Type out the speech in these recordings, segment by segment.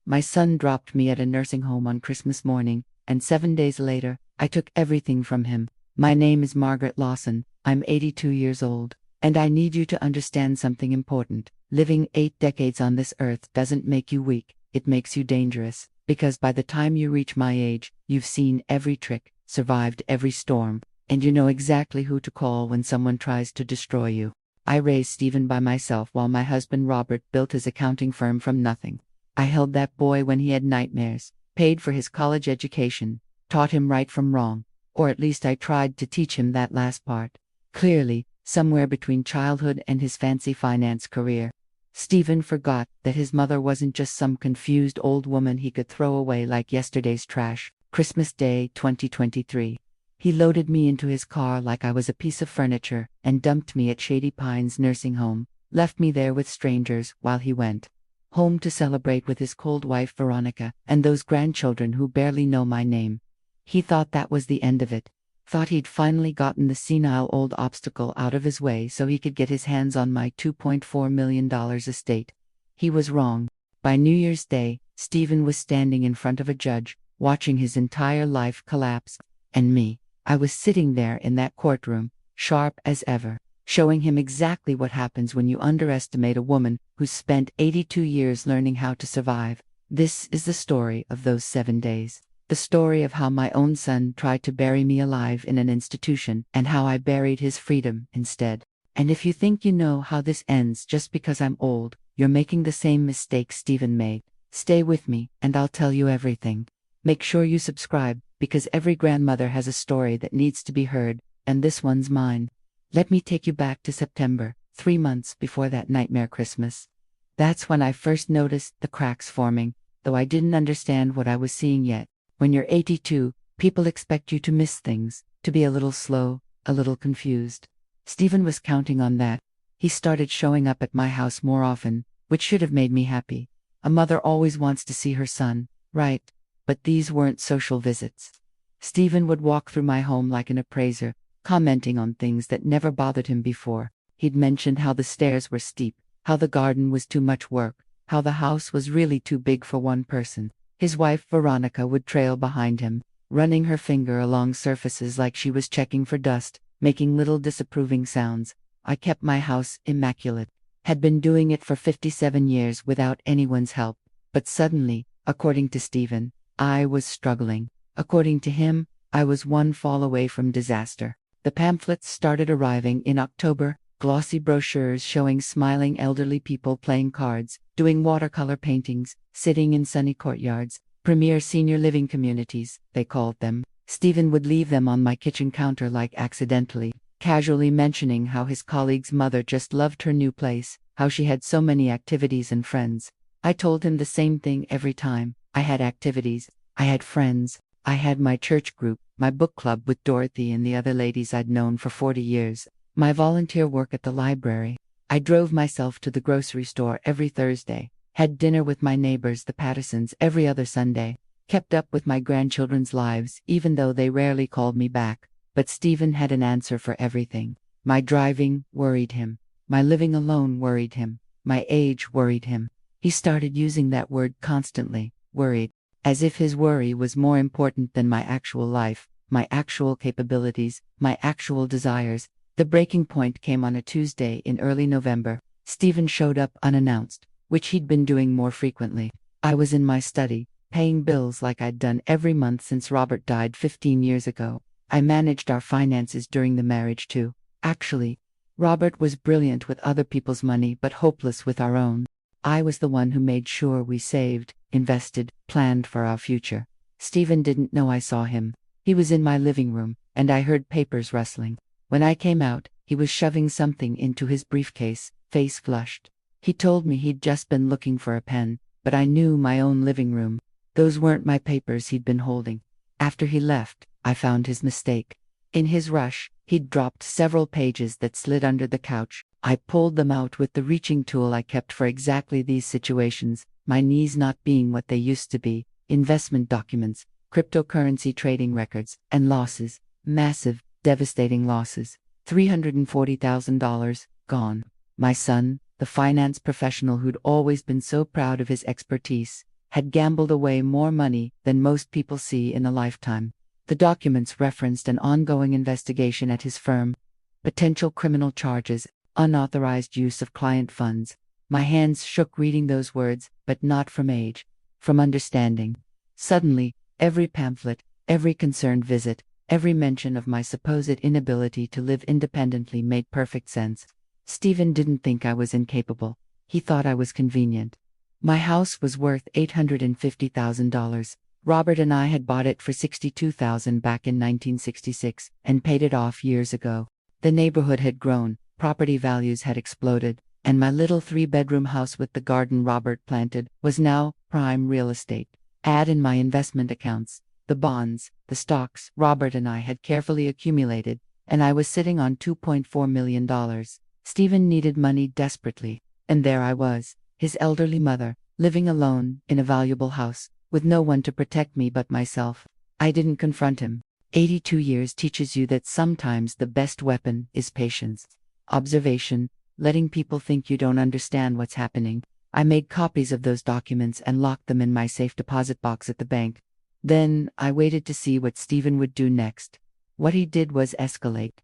My son dropped me at a nursing home on Christmas morning, and 7 days later, I took everything from him. My name is Margaret Lawson, I'm 82 years old, and I need you to understand something important. Living 8 decades on this earth doesn't make you weak, it makes you dangerous, because by the time you reach my age, you've seen every trick, survived every storm, and you know exactly who to call when someone tries to destroy you. I raised Stephen by myself while my husband Robert built his accounting firm from nothing. I held that boy when he had nightmares, paid for his college education, taught him right from wrong, or at least I tried to teach him that last part. Clearly, somewhere between childhood and his fancy finance career, Stephen forgot that his mother wasn't just some confused old woman he could throw away like yesterday's trash. Christmas Day 2023. He loaded me into his car like I was a piece of furniture and dumped me at Shady Pines nursing home, left me there with strangers while he went home to celebrate with his cold wife Veronica and those grandchildren who barely know my name. He thought that was the end of it, thought he'd finally gotten the senile old obstacle out of his way so he could get his hands on my $2.4 million estate. He was wrong. By New Year's Day, Stephen was standing in front of a judge, watching his entire life collapse, and me, I was sitting there in that courtroom, sharp as ever, showing him exactly what happens when you underestimate a woman who's spent 82 years learning how to survive. This is the story of those 7 days. The story of how my own son tried to bury me alive in an institution and how I buried his freedom instead. And if you think you know how this ends just because I'm old, you're making the same mistake Stephen made. Stay with me, and I'll tell you everything. Make sure you subscribe, because every grandmother has a story that needs to be heard, and this one's mine. Let me take you back to September, 3 months before that nightmare Christmas. That's when I first noticed the cracks forming, though I didn't understand what I was seeing yet. When you're 82, people expect you to miss things, to be a little slow, a little confused. Stephen was counting on that. He started showing up at my house more often, which should have made me happy. A mother always wants to see her son, right? But these weren't social visits. Stephen would walk through my home like an appraiser, commenting on things that never bothered him before. He'd mentioned how the stairs were steep, how the garden was too much work, how the house was really too big for one person. His wife Veronica would trail behind him, running her finger along surfaces like she was checking for dust, making little disapproving sounds. I kept my house immaculate, had been doing it for 57 years without anyone's help. But suddenly, according to Stephen, I was struggling. According to him, I was one fall away from disaster. The pamphlets started arriving in October, glossy brochures showing smiling elderly people playing cards, doing watercolor paintings, sitting in sunny courtyards, premier senior living communities, they called them. Stephen would leave them on my kitchen counter like accidentally, casually mentioning how his colleague's mother just loved her new place, how she had so many activities and friends. I told him the same thing every time. I had activities, I had friends, I had my church group, my book club with Dorothy and the other ladies I'd known for 40 years, my volunteer work at the library. I drove myself to the grocery store every Thursday, had dinner with my neighbors the Pattersons every other Sunday, kept up with my grandchildren's lives even though they rarely called me back. But Stephen had an answer for everything. My driving worried him. My living alone worried him. My age worried him. He started using that word constantly, worried, as if his worry was more important than my actual life, my actual capabilities, my actual desires. The breaking point came on a Tuesday in early November. Stephen showed up unannounced, which he'd been doing more frequently. I was in my study, paying bills like I'd done every month since Robert died 15 years ago. I managed our finances during the marriage too. Actually, Robert was brilliant with other people's money but hopeless with our own. I was the one who made sure we saved, invested, planned for our future. Stephen didn't know I saw him. He was in my living room, and I heard papers rustling. When I came out, he was shoving something into his briefcase, face flushed. He told me he'd just been looking for a pen, but I knew my own living room. Those weren't my papers he'd been holding. After he left, I found his mistake. In his rush, he'd dropped several pages that slid under the couch. I pulled them out with the reaching tool I kept for exactly these situations, my knees not being what they used to be, investment documents, cryptocurrency trading records, and losses, massive, devastating losses. $340,000, gone. My son, the finance professional who'd always been so proud of his expertise, had gambled away more money than most people see in a lifetime. The documents referenced an ongoing investigation at his firm, potential criminal charges, unauthorized use of client funds. My hands shook reading those words, but not from age, from understanding. Suddenly, every pamphlet, every concerned visit, every mention of my supposed inability to live independently made perfect sense. Stephen didn't think I was incapable. He thought I was convenient. My house was worth $850,000. Robert and I had bought it for $62,000 back in 1966 and paid it off years ago. The neighborhood had grown, property values had exploded, and my little 3-bedroom house with the garden Robert planted was now prime real estate. Add in my investment accounts, the bonds, the stocks Robert and I had carefully accumulated, and I was sitting on $2.4 million. Stephen needed money desperately, and there I was, his elderly mother, living alone in a valuable house, with no one to protect me but myself. I didn't confront him. 82 years teaches you that sometimes the best weapon is patience. Observation, letting people think you don't understand what's happening. I made copies of those documents and locked them in my safe deposit box at the bank. Then, I waited to see what Stephen would do next. What he did was escalate.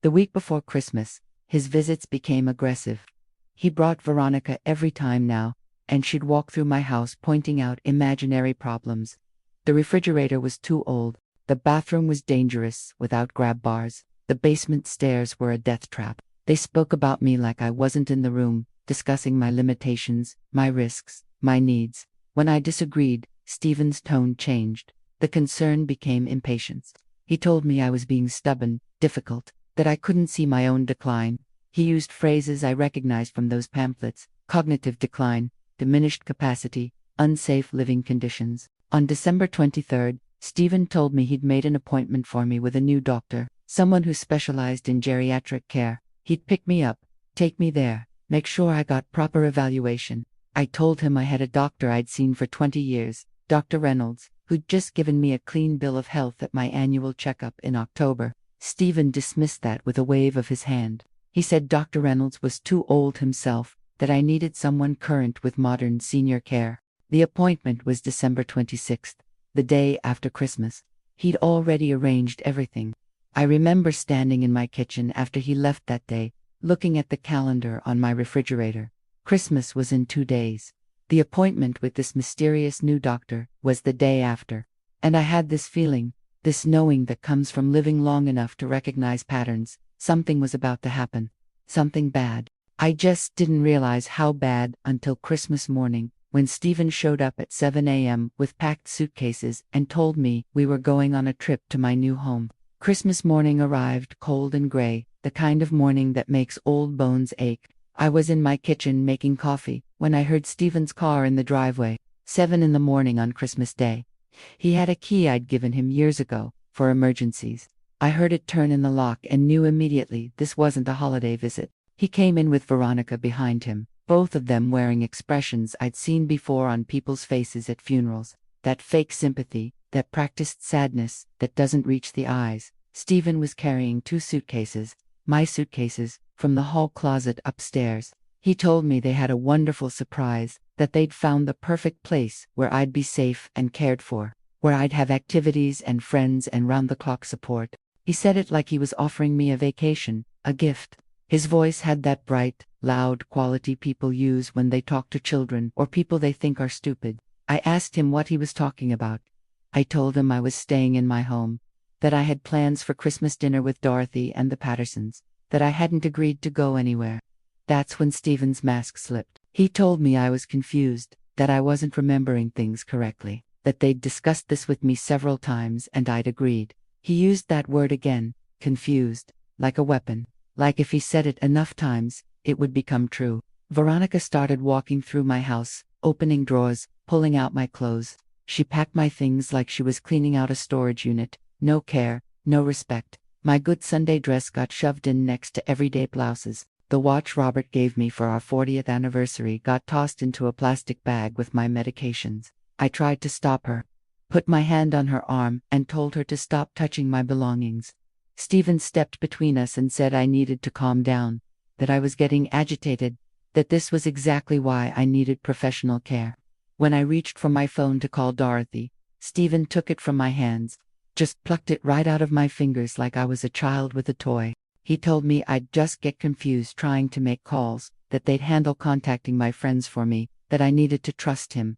The week before Christmas, his visits became aggressive. He brought Veronica every time now, and she'd walk through my house pointing out imaginary problems. The refrigerator was too old, the bathroom was dangerous without grab bars, the basement stairs were a death trap. They spoke about me like I wasn't in the room, discussing my limitations, my risks, my needs. When I disagreed, Stephen's tone changed. The concern became impatience. He told me I was being stubborn, difficult, that I couldn't see my own decline. He used phrases I recognized from those pamphlets: cognitive decline, diminished capacity, unsafe living conditions. On December 23rd, Stephen told me he'd made an appointment for me with a new doctor, someone who specialized in geriatric care. He'd pick me up, take me there, make sure I got proper evaluation. I told him I had a doctor I'd seen for 20 years, Dr. Reynolds, who'd just given me a clean bill of health at my annual checkup in October. Stephen dismissed that with a wave of his hand. He said Dr. Reynolds was too old himself, that I needed someone current with modern senior care. The appointment was December 26th, the day after Christmas. He'd already arranged everything. I remember standing in my kitchen after he left that day, looking at the calendar on my refrigerator. Christmas was in 2 days. The appointment with this mysterious new doctor was the day after. And I had this feeling, this knowing that comes from living long enough to recognize patterns. Something was about to happen. Something bad. I just didn't realize how bad until Christmas morning, when Stephen showed up at 7 a.m. with packed suitcases and told me we were going on a trip to my new home. Christmas morning arrived cold and gray, the kind of morning that makes old bones ache. I was in my kitchen making coffee when I heard Stephen's car in the driveway. 7 in the morning on Christmas Day. He had a key I'd given him years ago, for emergencies. I heard it turn in the lock and knew immediately this wasn't a holiday visit. He came in with Veronica behind him, both of them wearing expressions I'd seen before on people's faces at funerals. That fake sympathy, that practiced sadness that doesn't reach the eyes. Stephen was carrying 2 suitcases, my suitcases, from the hall closet upstairs. He told me they had a wonderful surprise, that they'd found the perfect place where I'd be safe and cared for, where I'd have activities and friends and round-the-clock support. He said it like he was offering me a vacation, a gift. His voice had that bright, loud quality people use when they talk to children or people they think are stupid. I asked him what he was talking about. I told him I was staying in my home, that I had plans for Christmas dinner with Dorothy and the Pattersons, that I hadn't agreed to go anywhere. That's when Stephen's mask slipped. He told me I was confused, that I wasn't remembering things correctly, that they'd discussed this with me several times and I'd agreed. He used that word again, confused, like a weapon, like if he said it enough times, it would become true. Veronica started walking through my house, opening drawers, pulling out my clothes. She packed my things like she was cleaning out a storage unit. No care, no respect. My good Sunday dress got shoved in next to everyday blouses. The watch Robert gave me for our 40th anniversary got tossed into a plastic bag with my medications. I tried to stop her, put my hand on her arm and told her to stop touching my belongings. Stephen stepped between us and said I needed to calm down, that I was getting agitated, that this was exactly why I needed professional care. When I reached for my phone to call Dorothy, Stephen took it from my hands, just plucked it right out of my fingers like I was a child with a toy. He told me I'd just get confused trying to make calls, that they'd handle contacting my friends for me, that I needed to trust him,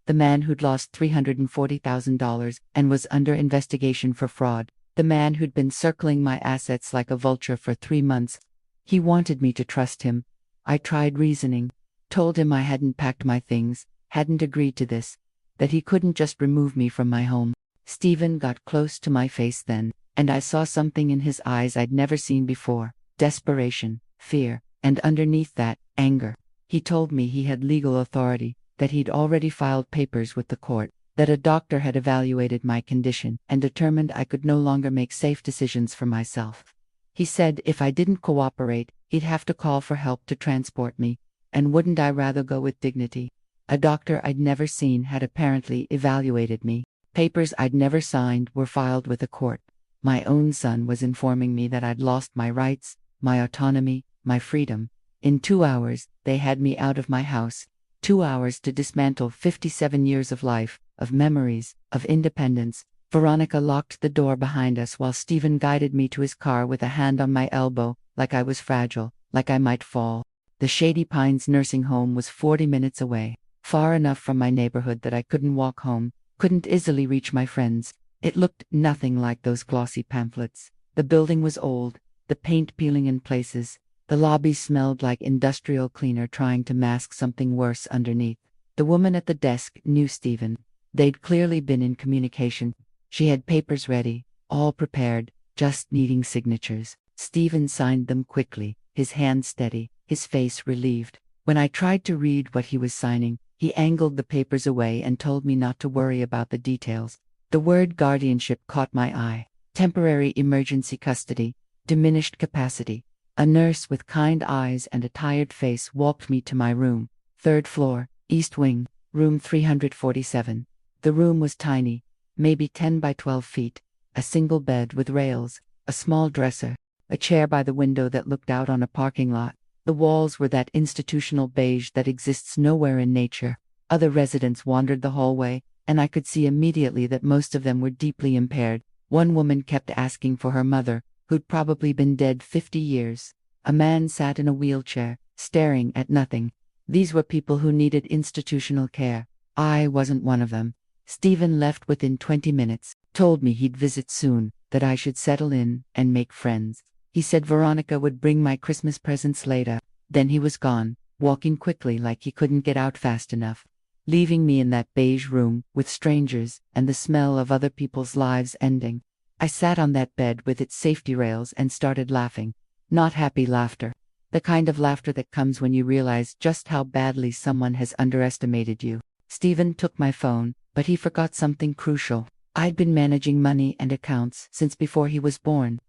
the man who'd lost $340,000 and was under investigation for fraud, the man who'd been circling my assets like a vulture for 3 months. He wanted me to trust him. I tried reasoning, told him I hadn't packed my things, hadn't agreed to this, that he couldn't just remove me from my home. Stephen got close to my face then, and I saw something in his eyes I'd never seen before: desperation, fear, and underneath that, anger. He told me he had legal authority, that he'd already filed papers with the court, that a doctor had evaluated my condition and determined I could no longer make safe decisions for myself. He said if I didn't cooperate, he'd have to call for help to transport me, and wouldn't I rather go with dignity? A doctor I'd never seen had apparently evaluated me. Papers I'd never signed were filed with the court. My own son was informing me that I'd lost my rights, my autonomy, my freedom. In 2 hours, they had me out of my house. 2 hours to dismantle 57 years of life, of memories, of independence. Veronica locked the door behind us while Stephen guided me to his car with a hand on my elbow, like I was fragile, like I might fall. The Shady Pines nursing home was 40 minutes away, far enough from my neighborhood that I couldn't walk home, couldn't easily reach my friends. It looked nothing like those glossy pamphlets. The building was old, the paint peeling in places. The lobby smelled like industrial cleaner trying to mask something worse underneath. The woman at the desk knew Stephen. They'd clearly been in communication. She had papers ready, all prepared, just needing signatures. Stephen signed them quickly, his hand steady, his face relieved. When I tried to read what he was signing, he angled the papers away and told me not to worry about the details. The word guardianship caught my eye. Temporary emergency custody, diminished capacity. A nurse with kind eyes and a tired face walked me to my room. 3rd floor, East Wing, room 347. The room was tiny, maybe 10 by 12 feet. A single bed with rails, a small dresser, a chair by the window that looked out on a parking lot. The walls were that institutional beige that exists nowhere in nature. Other residents wandered the hallway, and I could see immediately that most of them were deeply impaired. One woman kept asking for her mother, who'd probably been dead 50 years. A man sat in a wheelchair, staring at nothing. These were people who needed institutional care. I wasn't one of them. Stephen left within 20 minutes, told me he'd visit soon, that I should settle in and make friends. He said Veronica would bring my Christmas presents later. Then he was gone, walking quickly like he couldn't get out fast enough, leaving me in that beige room with strangers and the smell of other people's lives ending. I sat on that bed with its safety rails and started laughing. Not happy laughter. The kind of laughter that comes when you realize just how badly someone has underestimated you. Stephen took my phone, but he forgot something crucial. I'd been managing money and accounts since before he was born.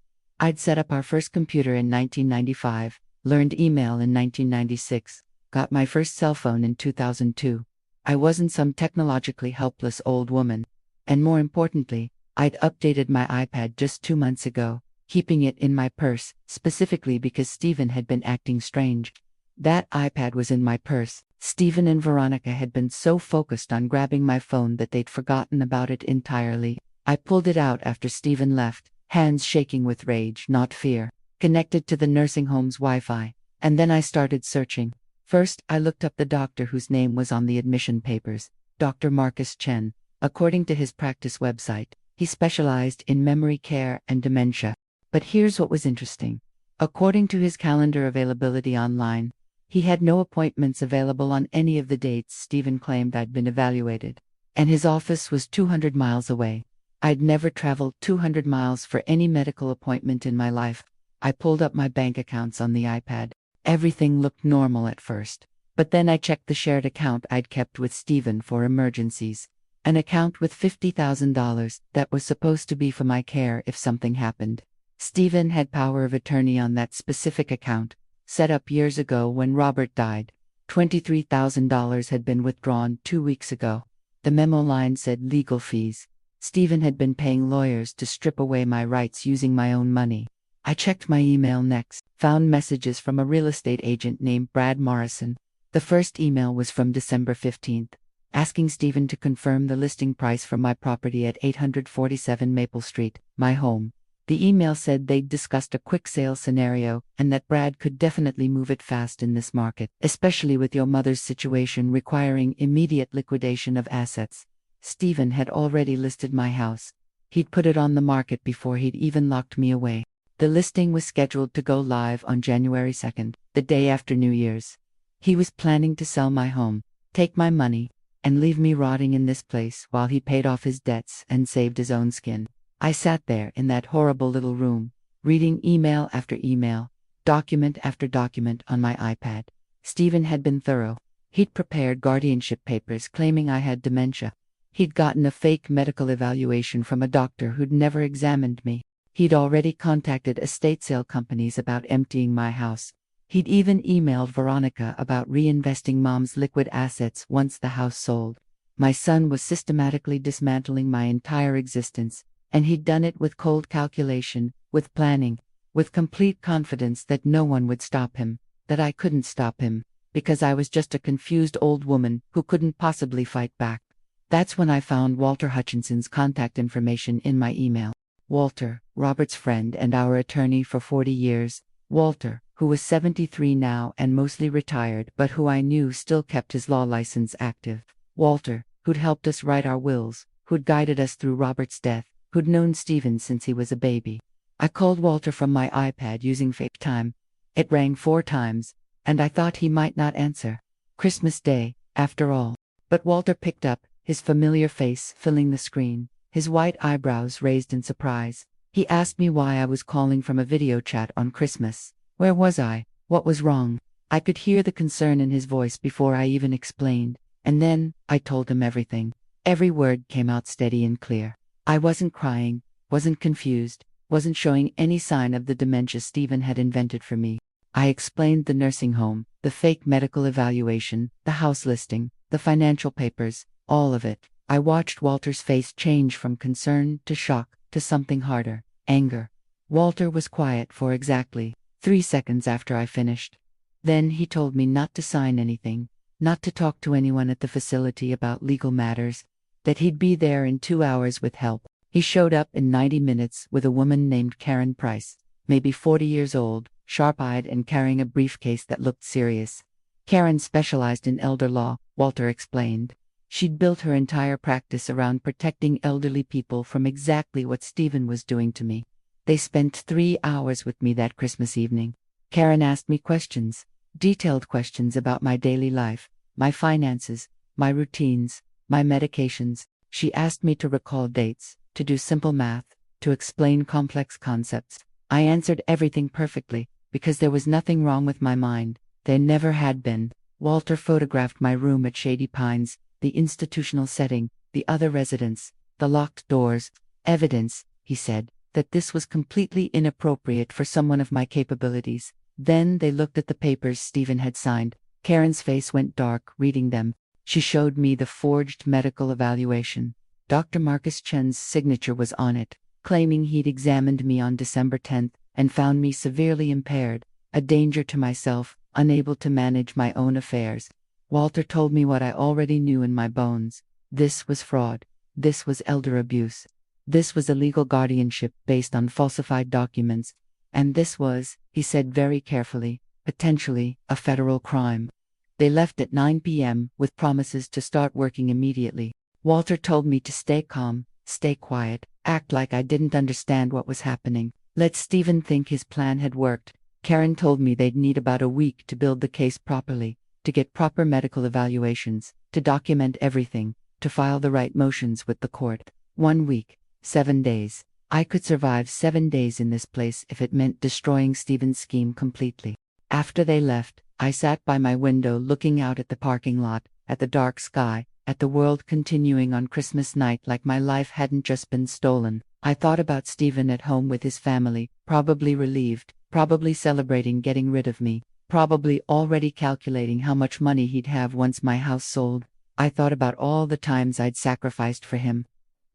I'd set up our first computer in 1995, learned email in 1996, got my first cell phone in 2002. I wasn't some technologically helpless old woman. And more importantly, I'd updated my iPad just 2 months ago, keeping it in my purse, specifically because Stephen had been acting strange. That iPad was in my purse. Stephen and Veronica had been so focused on grabbing my phone that they'd forgotten about it entirely. I pulled it out after Stephen left, hands shaking with rage, not fear, connected to the nursing home's Wi-Fi, and then I started searching. First, I looked up the doctor whose name was on the admission papers, Dr. Marcus Chen. According to his practice website, he specialized in memory care and dementia. But here's what was interesting. According to his calendar availability online, he had no appointments available on any of the dates Stephen claimed I'd been evaluated. And his office was 200 miles away. I'd never traveled 200 miles for any medical appointment in my life. I pulled up my bank accounts on the iPad. Everything looked normal at first. But then I checked the shared account I'd kept with Stephen for emergencies. An account with $50,000 that was supposed to be for my care if something happened. Stephen had power of attorney on that specific account, set up years ago when Robert died. $23,000 had been withdrawn 2 weeks ago. The memo line said legal fees. Stephen had been paying lawyers to strip away my rights using my own money. I checked my email next, found messages from a real estate agent named Brad Morrison. The first email was from December 15th. asking Stephen to confirm the listing price for my property at 847 Maple Street, my home. The email said they'd discussed a quick sale scenario and that Brad could definitely move it fast in this market, especially with your mother's situation requiring immediate liquidation of assets. Stephen had already listed my house. He'd put it on the market before he'd even locked me away. The listing was scheduled to go live on January 2nd, the day after New Year's. He was planning to sell my home, take my money, and leave me rotting in this place while he paid off his debts and saved his own skin. I sat there in that horrible little room, reading email after email, document after document on my iPad. Stephen had been thorough. He'd prepared guardianship papers claiming I had dementia. He'd gotten a fake medical evaluation from a doctor who'd never examined me. He'd already contacted estate sale companies about emptying my house. He'd even emailed Veronica about reinvesting Mom's liquid assets once the house sold. My son was systematically dismantling my entire existence, and he'd done it with cold calculation, with planning, with complete confidence that no one would stop him, that I couldn't stop him, because I was just a confused old woman who couldn't possibly fight back. That's when I found Walter Hutchinson's contact information in my email. Walter, Robert's friend and our attorney for 40 years. Walter, who was 73 now and mostly retired but who I knew still kept his law license active. Walter, who'd helped us write our wills, who'd guided us through Robert's death, who'd known Stephen since he was a baby. I called Walter from my iPad using FaceTime. It rang 4 times, and I thought he might not answer. Christmas Day, after all. But Walter picked up, his familiar face filling the screen, his white eyebrows raised in surprise. He asked me why I was calling from a video chat on Christmas. Where was I? What was wrong? I could hear the concern in his voice before I even explained, and then I told him everything. Every word came out steady and clear. I wasn't crying, wasn't confused, wasn't showing any sign of the dementia Stephen had invented for me. I explained the nursing home, the fake medical evaluation, the house listing, the financial papers, all of it. I watched Walter's face change from concern to shock to something harder, anger. Walter was quiet for exactly 3 seconds after I finished. Then he told me not to sign anything, not to talk to anyone at the facility about legal matters, that he'd be there in 2 hours with help. He showed up in 90 minutes with a woman named Karen Price, maybe 40 years old, sharp-eyed and carrying a briefcase that looked serious. Karen specialized in elder law, Walter explained. She'd built her entire practice around protecting elderly people from exactly what Stephen was doing to me. They spent 3 hours with me that Christmas evening. Karen asked me questions, detailed questions about my daily life, my finances, my routines, my medications. She asked me to recall dates, to do simple math, to explain complex concepts. I answered everything perfectly, because there was nothing wrong with my mind. There never had been. Walter photographed my room at Shady Pines, the institutional setting, the other residents, the locked doors. Evidence, he said, that this was completely inappropriate for someone of my capabilities. Then they looked at the papers Stephen had signed. Karen's face went dark reading them. She showed me the forged medical evaluation. Dr. Marcus Chen's signature was on it, claiming he'd examined me on December 10th and found me severely impaired, a danger to myself, unable to manage my own affairs. Walter told me what I already knew in my bones. This was fraud. This was elder abuse. This was illegal guardianship based on falsified documents. And this was, he said very carefully, potentially a federal crime. They left at 9 p.m. with promises to start working immediately. Walter told me to stay calm, stay quiet, act like I didn't understand what was happening. Let Stephen think his plan had worked. Karen told me they'd need about a week to build the case properly, to get proper medical evaluations, to document everything, to file the right motions with the court. 1 week, 7 days. I could survive 7 days in this place if it meant destroying Stephen's scheme completely. After they left, I sat by my window looking out at the parking lot, at the dark sky, at the world continuing on Christmas night like my life hadn't just been stolen. I thought about Stephen at home with his family, probably relieved, probably celebrating getting rid of me, probably already calculating how much money he'd have once my house sold. I thought about all the times I'd sacrificed for him.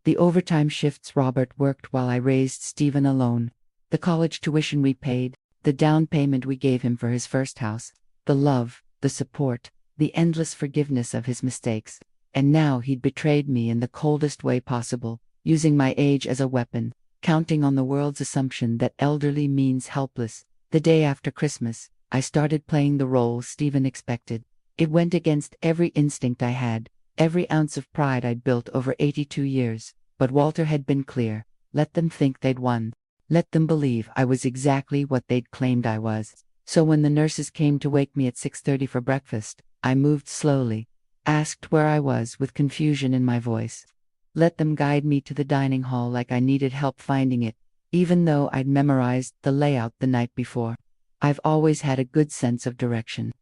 The overtime shifts Robert worked while I raised Stephen alone. The college tuition we paid, the down payment we gave him for his first house, the love, the support, the endless forgiveness of his mistakes. And now he'd betrayed me in the coldest way possible, using my age as a weapon, counting on the world's assumption that elderly means helpless. The day after Christmas, I started playing the role Stephen expected. It went against every instinct I had, every ounce of pride I'd built over 82 years. But Walter had been clear. Let them think they'd won. Let them believe I was exactly what they'd claimed I was. So when the nurses came to wake me at 6:30 for breakfast, I moved slowly, asked where I was with confusion in my voice. Let them guide me to the dining hall like I needed help finding it, even though I'd memorized the layout the night before. I've always had a good sense of direction.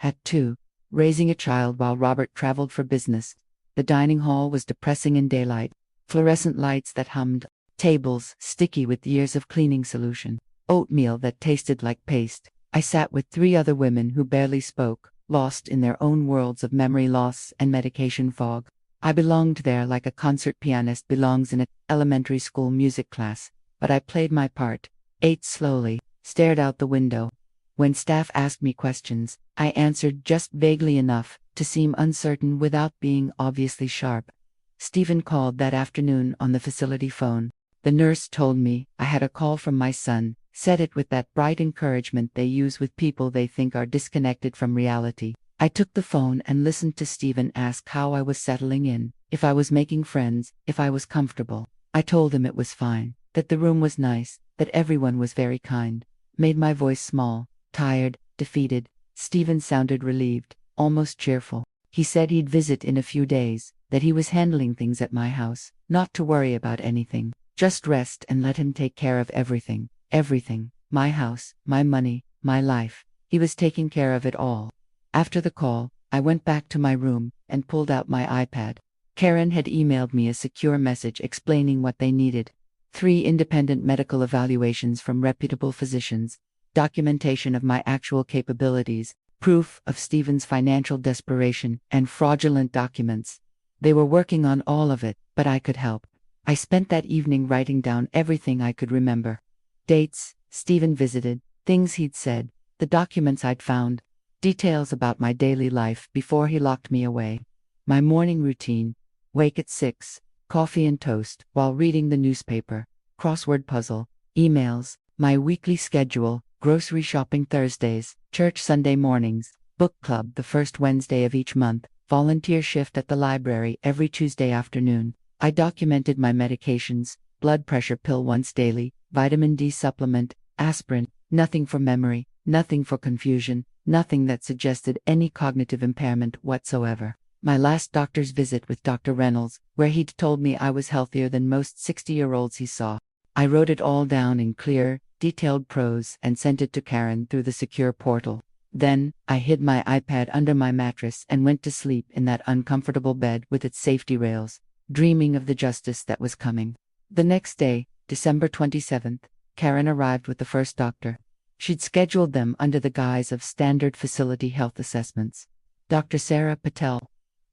At 2, raising a child while Robert traveled for business, the dining hall was depressing in daylight, fluorescent lights that hummed, tables sticky with years of cleaning solution, oatmeal that tasted like paste. I sat with 3 other women who barely spoke, lost in their own worlds of memory loss and medication fog. I belonged there like a concert pianist belongs in an elementary school music class, but I played my part, ate slowly, stared out the window. When staff asked me questions, I answered just vaguely enough to seem uncertain without being obviously sharp. Stephen called that afternoon on the facility phone. The nurse told me I had a call from my son, said it with that bright encouragement they use with people they think are disconnected from reality. I took the phone and listened to Stephen ask how I was settling in, if I was making friends, if I was comfortable. I told him it was fine, that the room was nice, that everyone was very kind. Made my voice small, tired, defeated. Stephen sounded relieved, almost cheerful. He said he'd visit in a few days, that he was handling things at my house, not to worry about anything, just rest and let him take care of everything. Everything, my house, my money, my life. He was taking care of it all. After the call, I went back to my room and pulled out my iPad. Karen had emailed me a secure message explaining what they needed. 3 independent medical evaluations from reputable physicians, documentation of my actual capabilities, proof of Stephen's financial desperation, and fraudulent documents. They were working on all of it, but I could help. I spent that evening writing down everything I could remember. Dates Stephen visited, things he'd said, the documents I'd found, details about my daily life before he locked me away. My morning routine: wake at 6, coffee and toast while reading the newspaper, crossword puzzle, emails, my weekly schedule, grocery shopping Thursdays, church Sunday mornings, book club the first Wednesday of each month, volunteer shift at the library every Tuesday afternoon. I documented my medications: blood pressure pill once daily, vitamin D supplement, aspirin, nothing for memory, nothing for confusion, nothing that suggested any cognitive impairment whatsoever. My last doctor's visit with Dr. Reynolds, where he'd told me I was healthier than most 60-year-olds he saw. I wrote it all down in clear, detailed prose and sent it to Karen through the secure portal. Then, I hid my iPad under my mattress and went to sleep in that uncomfortable bed with its safety rails, dreaming of the justice that was coming. The next day, December 27th, Karen arrived with the first doctor. She'd scheduled them under the guise of standard facility health assessments. Dr. Sarah Patel,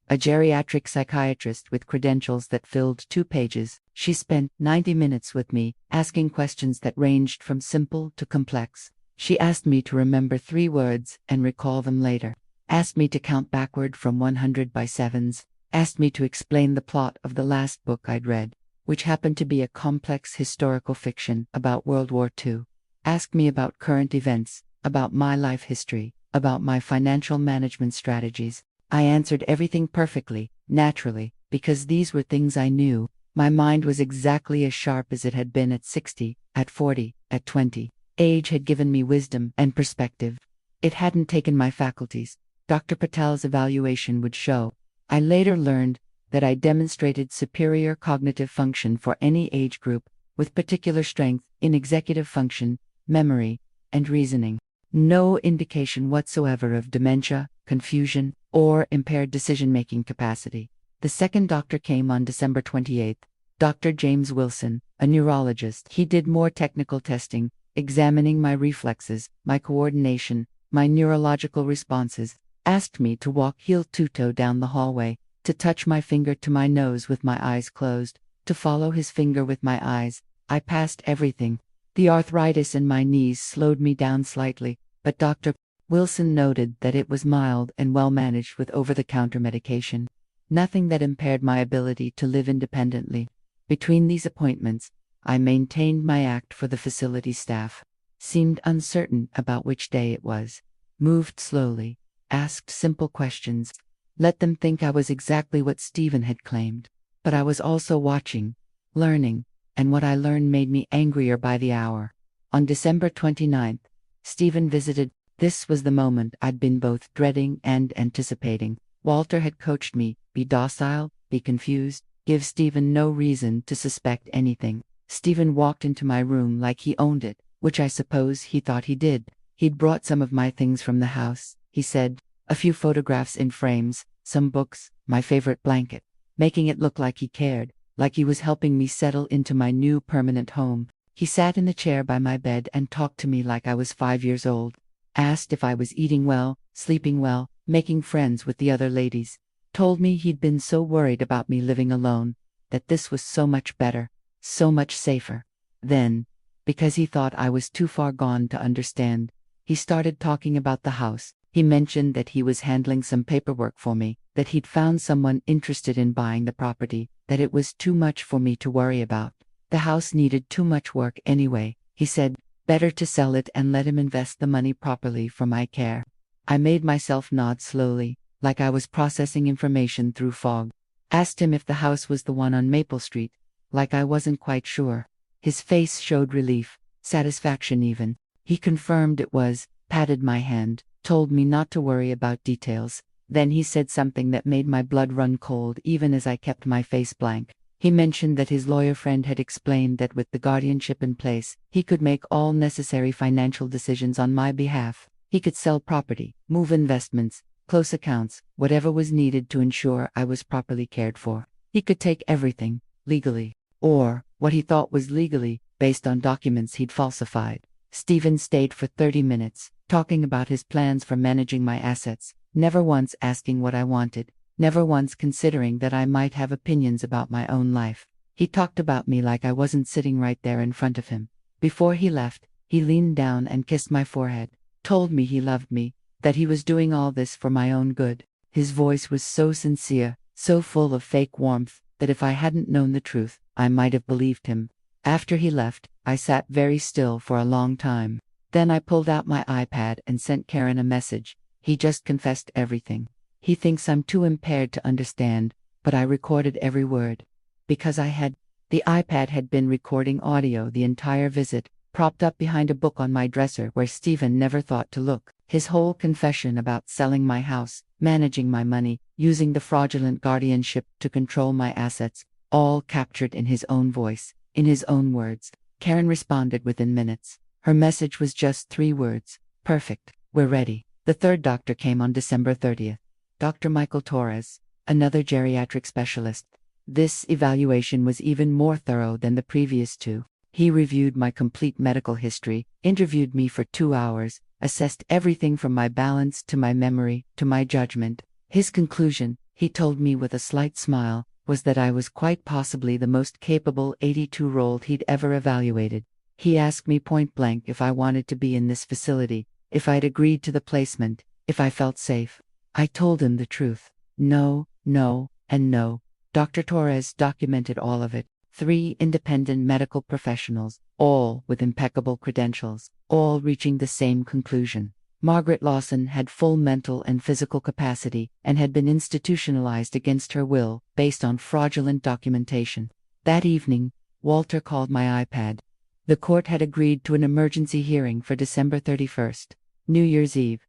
a geriatric psychiatrist with credentials that filled 2 pages, she spent 90 minutes with me, asking questions that ranged from simple to complex. She asked me to remember 3 words and recall them later, asked me to count backward from 100 by 7s, asked me to explain the plot of the last book I'd read, which happened to be a complex historical fiction about World War II. Asked me about current events, about my life history, about my financial management strategies. I answered everything perfectly, naturally, because these were things I knew. My mind was exactly as sharp as it had been at 60, at 40, at 20. Age had given me wisdom and perspective. It hadn't taken my faculties. Dr. Patel's evaluation would show. I later learned that I demonstrated superior cognitive function for any age group, with particular strength in executive function, memory, and reasoning. No indication whatsoever of dementia, confusion, or impaired decision-making capacity. The second doctor came on December 28th, Dr. James Wilson, a neurologist. He did more technical testing, examining my reflexes, my coordination, my neurological responses, asked me to walk heel-to-toe down the hallway, to touch my finger to my nose with my eyes closed, to follow his finger with my eyes. I passed everything. The arthritis in my knees slowed me down slightly, but Dr. Wilson noted that it was mild and well managed with over-the-counter medication. nothing that impaired my ability to live independently. Between these appointments, I maintained my act for the facility staff, seemed uncertain about which day it was, moved slowly, asked simple questions, let them think I was exactly what Stephen had claimed. But I was also watching, learning, and what I learned made me angrier by the hour. On December 29th, Stephen visited. This was the moment I'd been both dreading and anticipating. Walter had coached me, be docile, be confused, give Stephen no reason to suspect anything. Stephen walked into my room like he owned it, which I suppose he thought he did. He'd brought some of my things from the house, he said, a few photographs in frames, some books, my favorite blanket, making it look like he cared, like he was helping me settle into my new permanent home. He sat in the chair by my bed and talked to me like I was 5 years old, asked if I was eating well, sleeping well, making friends with the other ladies, told me he'd been so worried about me living alone, that this was so much better, so much safer. Then, because he thought I was too far gone to understand, he started talking about the house. He mentioned that he was handling some paperwork for me, that he'd found someone interested in buying the property, that it was too much for me to worry about. The house needed too much work anyway, he said, better to sell it and let him invest the money properly for my care. I made myself nod slowly, like I was processing information through fog. Asked him if the house was the one on Maple Street, like I wasn't quite sure. His face showed relief, satisfaction even. He confirmed it was, patted my hand, told me not to worry about details. Then he said something that made my blood run cold even as I kept my face blank. He mentioned that his lawyer friend had explained that with the guardianship in place, he could make all necessary financial decisions on my behalf. He could sell property, move investments, close accounts, whatever was needed to ensure I was properly cared for. He could take everything, legally, or what he thought was legally, based on documents he'd falsified. Stephen stayed for 30 minutes, talking about his plans for managing my assets, never once asking what I wanted, never once considering that I might have opinions about my own life. He talked about me like I wasn't sitting right there in front of him. Before he left, he leaned down and kissed my forehead, told me he loved me, that he was doing all this for my own good. His voice was so sincere, so full of fake warmth, that if I hadn't known the truth, I might have believed him. After he left, I sat very still for a long time. Then I pulled out my iPad and sent Karen a message. He just confessed everything. He thinks I'm too impaired to understand, but I recorded every word. Because the iPad had been recording audio the entire visit, propped up behind a book on my dresser where Stephen never thought to look. His whole confession about selling my house, managing my money, using the fraudulent guardianship to control my assets, all captured in his own voice, in his own words. Karen responded within minutes. Her message was just 3 words. Perfect. We're ready. The third doctor came on December 30th. Dr. Michael Torres, another geriatric specialist. This evaluation was even more thorough than the previous 2. He reviewed my complete medical history, interviewed me for 2 hours, assessed everything from my balance to my memory to my judgment. His conclusion, he told me with a slight smile, was that I was quite possibly the most capable 82-year-old he'd ever evaluated. He asked me point blank if I wanted to be in this facility, if I'd agreed to the placement, if I felt safe. I told him the truth. No, no, and no. Dr. Torres documented all of it. 3 independent medical professionals, all with impeccable credentials, all reaching the same conclusion. Margaret Lawson had full mental and physical capacity and had been institutionalized against her will based on fraudulent documentation. That evening, Walter called my iPad. The court had agreed to an emergency hearing for December 31st, New Year's Eve.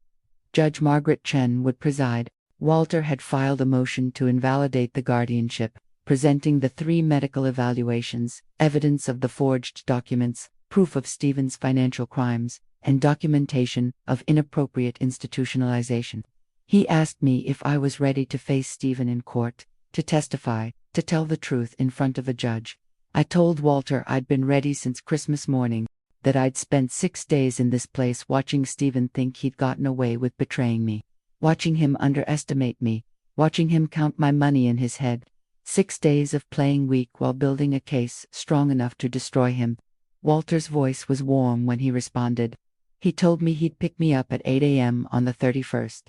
Judge Margaret Chen would preside. Walter had filed a motion to invalidate the guardianship, presenting the 3 medical evaluations, evidence of the forged documents, proof of Stephen's financial crimes, and documentation of inappropriate institutionalization. He asked me if I was ready to face Stephen in court, to testify, to tell the truth in front of a judge. I told Walter I'd been ready since Christmas morning, that I'd spent 6 days in this place watching Stephen think he'd gotten away with betraying me, watching him underestimate me, watching him count my money in his head. 6 days of playing weak while building a case strong enough to destroy him. Walter's voice was warm when he responded. He told me he'd pick me up at 8 a.m. on the 31st,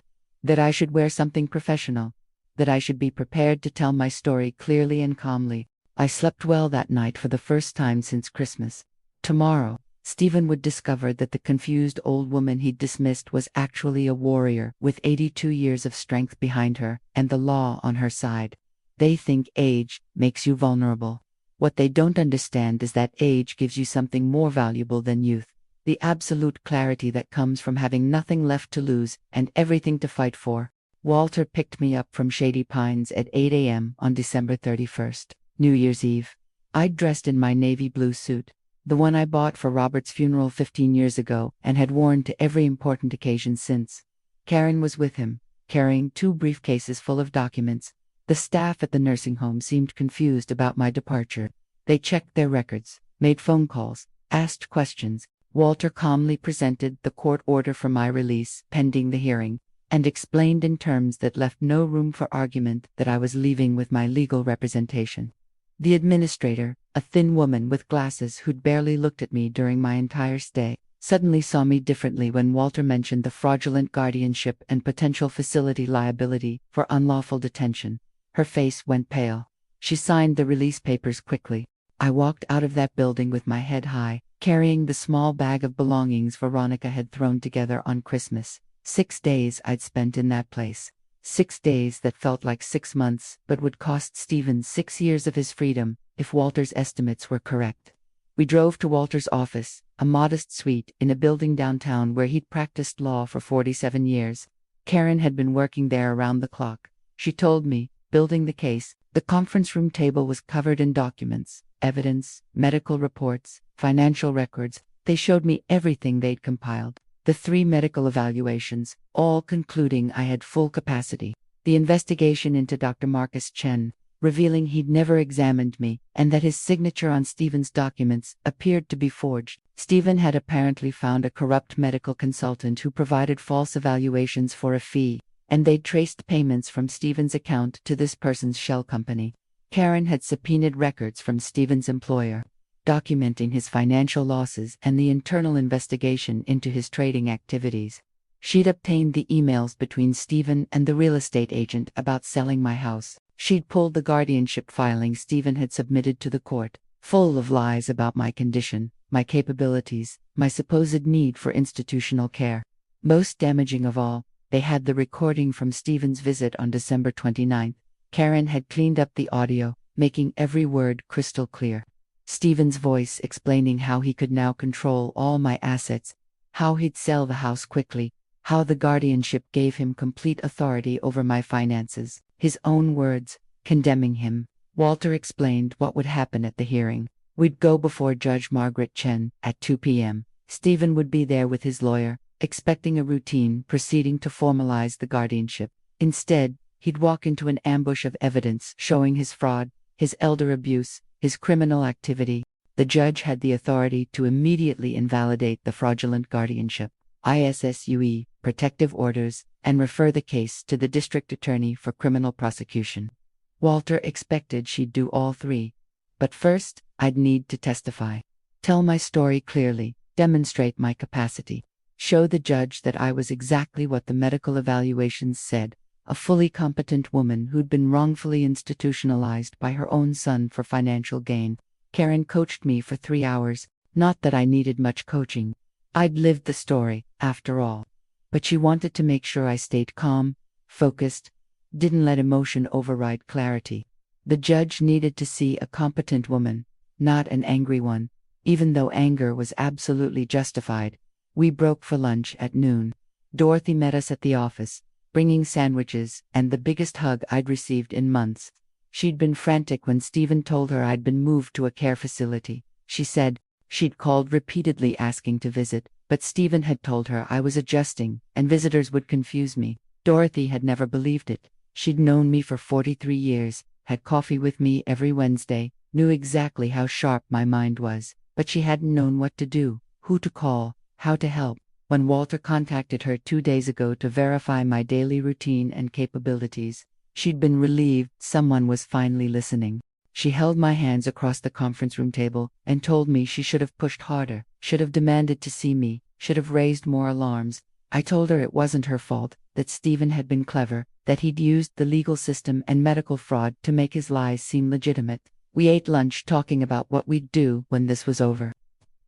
that I should wear something professional, that I should be prepared to tell my story clearly and calmly. I slept well that night for the first time since Christmas. Tomorrow, Stephen would discover that the confused old woman he'd dismissed was actually a warrior with 82 years of strength behind her and the law on her side. They think age makes you vulnerable. What they don't understand is that age gives you something more valuable than youth: the absolute clarity that comes from having nothing left to lose and everything to fight for. Walter picked me up from Shady Pines at 8 a.m. on December 31st, New Year's Eve. I'd dressed in my navy blue suit, the one I bought for Robert's funeral 15 years ago and had worn to every important occasion since. Karen was with him, carrying 2 briefcases full of documents. The staff at the nursing home seemed confused about my departure. They checked their records, made phone calls, asked questions. Walter calmly presented the court order for my release pending the hearing, and explained in terms that left no room for argument that I was leaving with my legal representation. The administrator, a thin woman with glasses who'd barely looked at me during my entire stay, suddenly saw me differently when Walter mentioned the fraudulent guardianship and potential facility liability for unlawful detention. Her face went pale. She signed the release papers quickly. I walked out of that building with my head high, carrying the small bag of belongings Veronica had thrown together on Christmas. 6 days I'd spent in that place. 6 days that felt like 6 months, but would cost Stephen 6 years of his freedom, if Walter's estimates were correct. We drove to Walter's office, a modest suite in a building downtown where he'd practiced law for 47 years. Karen had been working there around the clock. She told me, building the case, the conference room table was covered in documents, evidence, medical reports, financial records. They showed me everything they'd compiled. The 3 medical evaluations, all concluding I had full capacity. The investigation into Dr. Marcus Chen, revealing he'd never examined me, and that his signature on Stephen's documents appeared to be forged. Stephen had apparently found a corrupt medical consultant who provided false evaluations for a fee, and they'd traced payments from Stephen's account to this person's shell company. Karen had subpoenaed records from Stephen's employer, documenting his financial losses and the internal investigation into his trading activities. She'd obtained the emails between Stephen and the real estate agent about selling my house. She'd pulled the guardianship filing Stephen had submitted to the court, full of lies about my condition, my capabilities, my supposed need for institutional care. Most damaging of all, they had the recording from Stephen's visit on December 29th. Karen had cleaned up the audio, making every word crystal clear. Stephen's voice explaining how he could now control all my assets, how he'd sell the house quickly, how the guardianship gave him complete authority over my finances. His own words, condemning him. Walter explained what would happen at the hearing. We'd go before Judge Margaret Chen at 2 p.m. Stephen would be there with his lawyer, expecting a routine proceeding to formalize the guardianship. Instead, he'd walk into an ambush of evidence showing his fraud, his elder abuse, his criminal activity. The judge had the authority to immediately invalidate the fraudulent guardianship, ISSUE, protective orders, and refer the case to the district attorney for criminal prosecution. Walter expected she'd do all 3. But first, I'd need to testify. Tell my story clearly, demonstrate my capacity. Show the judge that I was exactly what the medical evaluations said, a fully competent woman who'd been wrongfully institutionalized by her own son for financial gain. Karen coached me for 3 hours, not that I needed much coaching. I'd lived the story, after all. But she wanted to make sure I stayed calm, focused, didn't let emotion override clarity. The judge needed to see a competent woman, not an angry one, even though anger was absolutely justified. We broke for lunch at noon. Dorothy met us at the office, bringing sandwiches and the biggest hug I'd received in months. She'd been frantic when Stephen told her I'd been moved to a care facility. She said she'd called repeatedly asking to visit, but Stephen had told her I was adjusting and visitors would confuse me. Dorothy had never believed it. She'd known me for 43 years, had coffee with me every Wednesday, knew exactly how sharp my mind was, but she hadn't known what to do, who to call, how to help. When Walter contacted her 2 days ago to verify my daily routine and capabilities, she'd been relieved someone was finally listening. She held my hands across the conference room table and told me she should have pushed harder, should have demanded to see me, should have raised more alarms. I told her it wasn't her fault, that Stephen had been clever, that he'd used the legal system and medical fraud to make his lies seem legitimate. We ate lunch talking about what we'd do when this was over.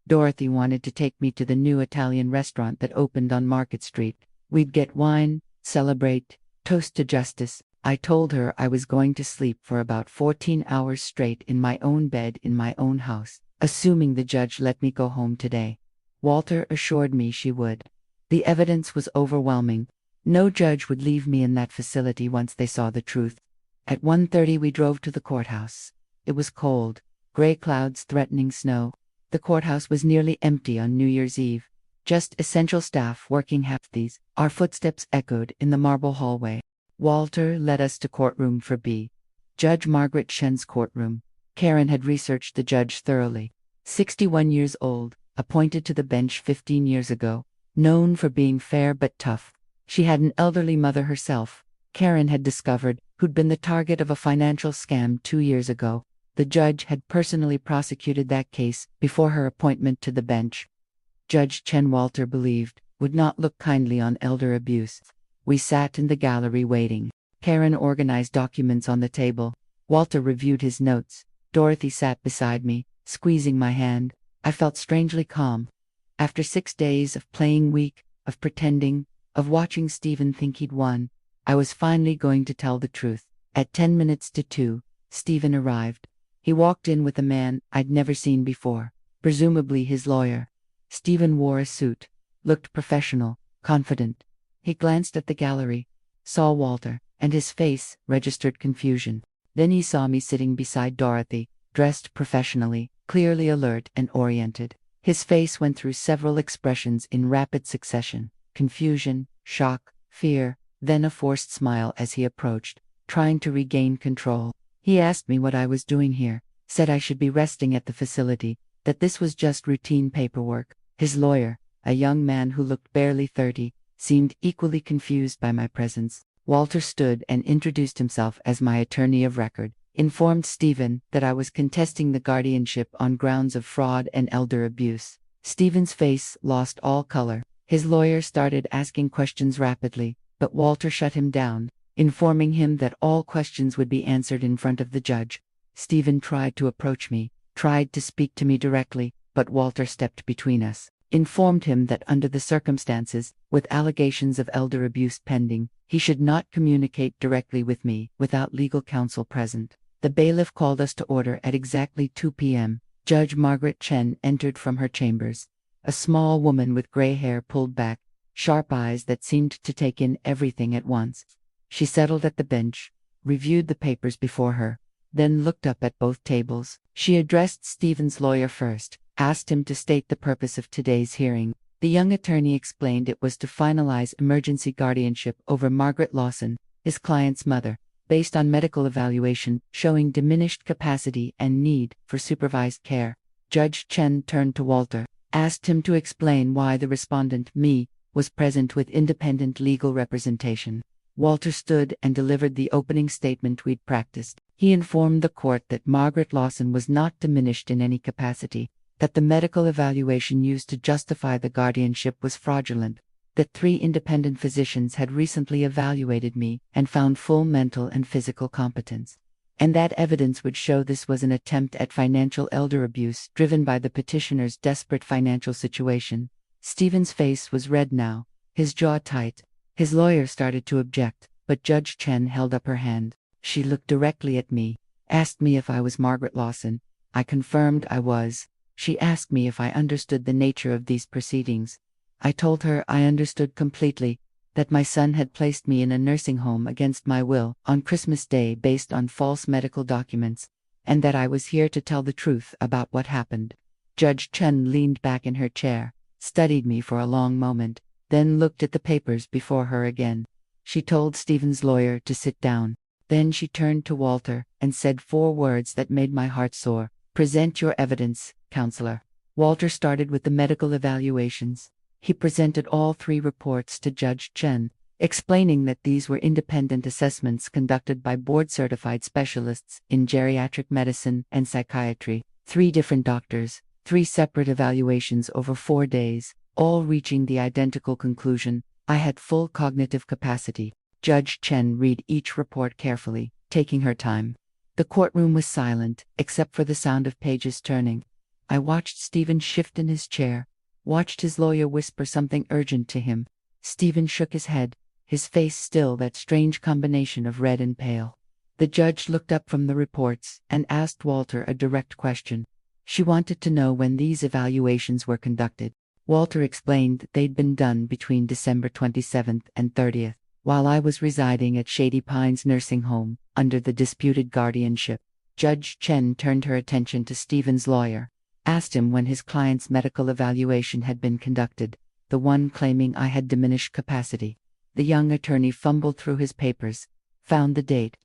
Dorothy wanted to take me to the new Italian restaurant that opened on Market Street. We'd get wine, celebrate, toast to justice. I told her I was going to sleep for about 14 hours straight in my own bed in my own house, assuming the judge let me go home today. Walter assured me she would. The evidence was overwhelming. No judge would leave me in that facility once they saw the truth. At 1:30 we drove to the courthouse. It was cold, gray clouds threatening snow. The courthouse was nearly empty on New Year's Eve. Just essential staff working half these. Our footsteps echoed in the marble hallway. Walter led us to courtroom for B. Judge Margaret Chen's courtroom. Karen had researched the judge thoroughly. 61 years old, appointed to the bench 15 years ago, known for being fair but tough. She had an elderly mother herself, Karen had discovered, who'd been the target of a financial scam 2 years ago. The judge had personally prosecuted that case before her appointment to the bench. Judge Chen, Walter believed, would not look kindly on elder abuse. We sat in the gallery waiting. Karen organized documents on the table. Walter reviewed his notes. Dorothy sat beside me, squeezing my hand. I felt strangely calm. After 6 days of playing weak, of pretending, of watching Stephen think he'd won, I was finally going to tell the truth. At 10 minutes to 2, Stephen arrived. He walked in with a man I'd never seen before, presumably his lawyer. Stephen wore a suit, looked professional, confident. He glanced at the gallery, saw Walter, and his face registered confusion. Then he saw me sitting beside Dorothy, dressed professionally, clearly alert and oriented. His face went through several expressions in rapid succession: confusion, shock, fear, then a forced smile as he approached, trying to regain control. He asked me what I was doing here, said I should be resting at the facility, that this was just routine paperwork. His lawyer, a young man who looked barely 30, seemed equally confused by my presence. Walter stood and introduced himself as my attorney of record, informed Stephen that I was contesting the guardianship on grounds of fraud and elder abuse. Stephen's face lost all color. His lawyer started asking questions rapidly, but Walter shut him down, informing him that all questions would be answered in front of the judge. Stephen tried to approach me, tried to speak to me directly, but Walter stepped between us, informed him that under the circumstances, with allegations of elder abuse pending, he should not communicate directly with me without legal counsel present. The bailiff called us to order at exactly 2 p.m. Judge Margaret Chen entered from her chambers. A small woman with gray hair pulled back, sharp eyes that seemed to take in everything at once. She settled at the bench, reviewed the papers before her, then looked up at both tables. She addressed Stephen's lawyer first, asked him to state the purpose of today's hearing. The young attorney explained it was to finalize emergency guardianship over Margaret Lawson, his client's mother, based on medical evaluation showing diminished capacity and need for supervised care. Judge Chen turned to Walter, asked him to explain why the respondent, me, was present with independent legal representation. Walter stood and delivered the opening statement we'd practiced. He informed the court that Margaret Lawson was not diminished in any capacity, that the medical evaluation used to justify the guardianship was fraudulent, that 3 independent physicians had recently evaluated me and found full mental and physical competence, and that evidence would show this was an attempt at financial elder abuse driven by the petitioner's desperate financial situation. Stephen's face was red now, his jaw tight. His lawyer started to object, but Judge Chen held up her hand. She looked directly at me, asked me if I was Margaret Lawson. I confirmed I was. She asked me if I understood the nature of these proceedings. I told her I understood completely, that my son had placed me in a nursing home against my will on Christmas Day based on false medical documents, and that I was here to tell the truth about what happened. Judge Chen leaned back in her chair, studied me for a long moment, then looked at the papers before her again. She told Stephen's lawyer to sit down. Then she turned to Walter and said 4 words that made my heart soar. "Present your evidence, counselor." Walter started with the medical evaluations. He presented all 3 reports to Judge Chen, explaining that these were independent assessments conducted by board-certified specialists in geriatric medicine and psychiatry. 3 different doctors, 3 separate evaluations over 4 days, all reaching the identical conclusion: I had full cognitive capacity. Judge Chen read each report carefully, taking her time. The courtroom was silent, except for the sound of pages turning. I watched Stephen shift in his chair, watched his lawyer whisper something urgent to him. Stephen shook his head, his face still that strange combination of red and pale. The judge looked up from the reports and asked Walter a direct question. She wanted to know when these evaluations were conducted. Walter explained they'd been done between December 27th and 30th, while I was residing at Shady Pines Nursing Home, under the disputed guardianship. Judge Chen turned her attention to Stephen's lawyer, asked him when his client's medical evaluation had been conducted, the one claiming I had diminished capacity. The young attorney fumbled through his papers, found the date.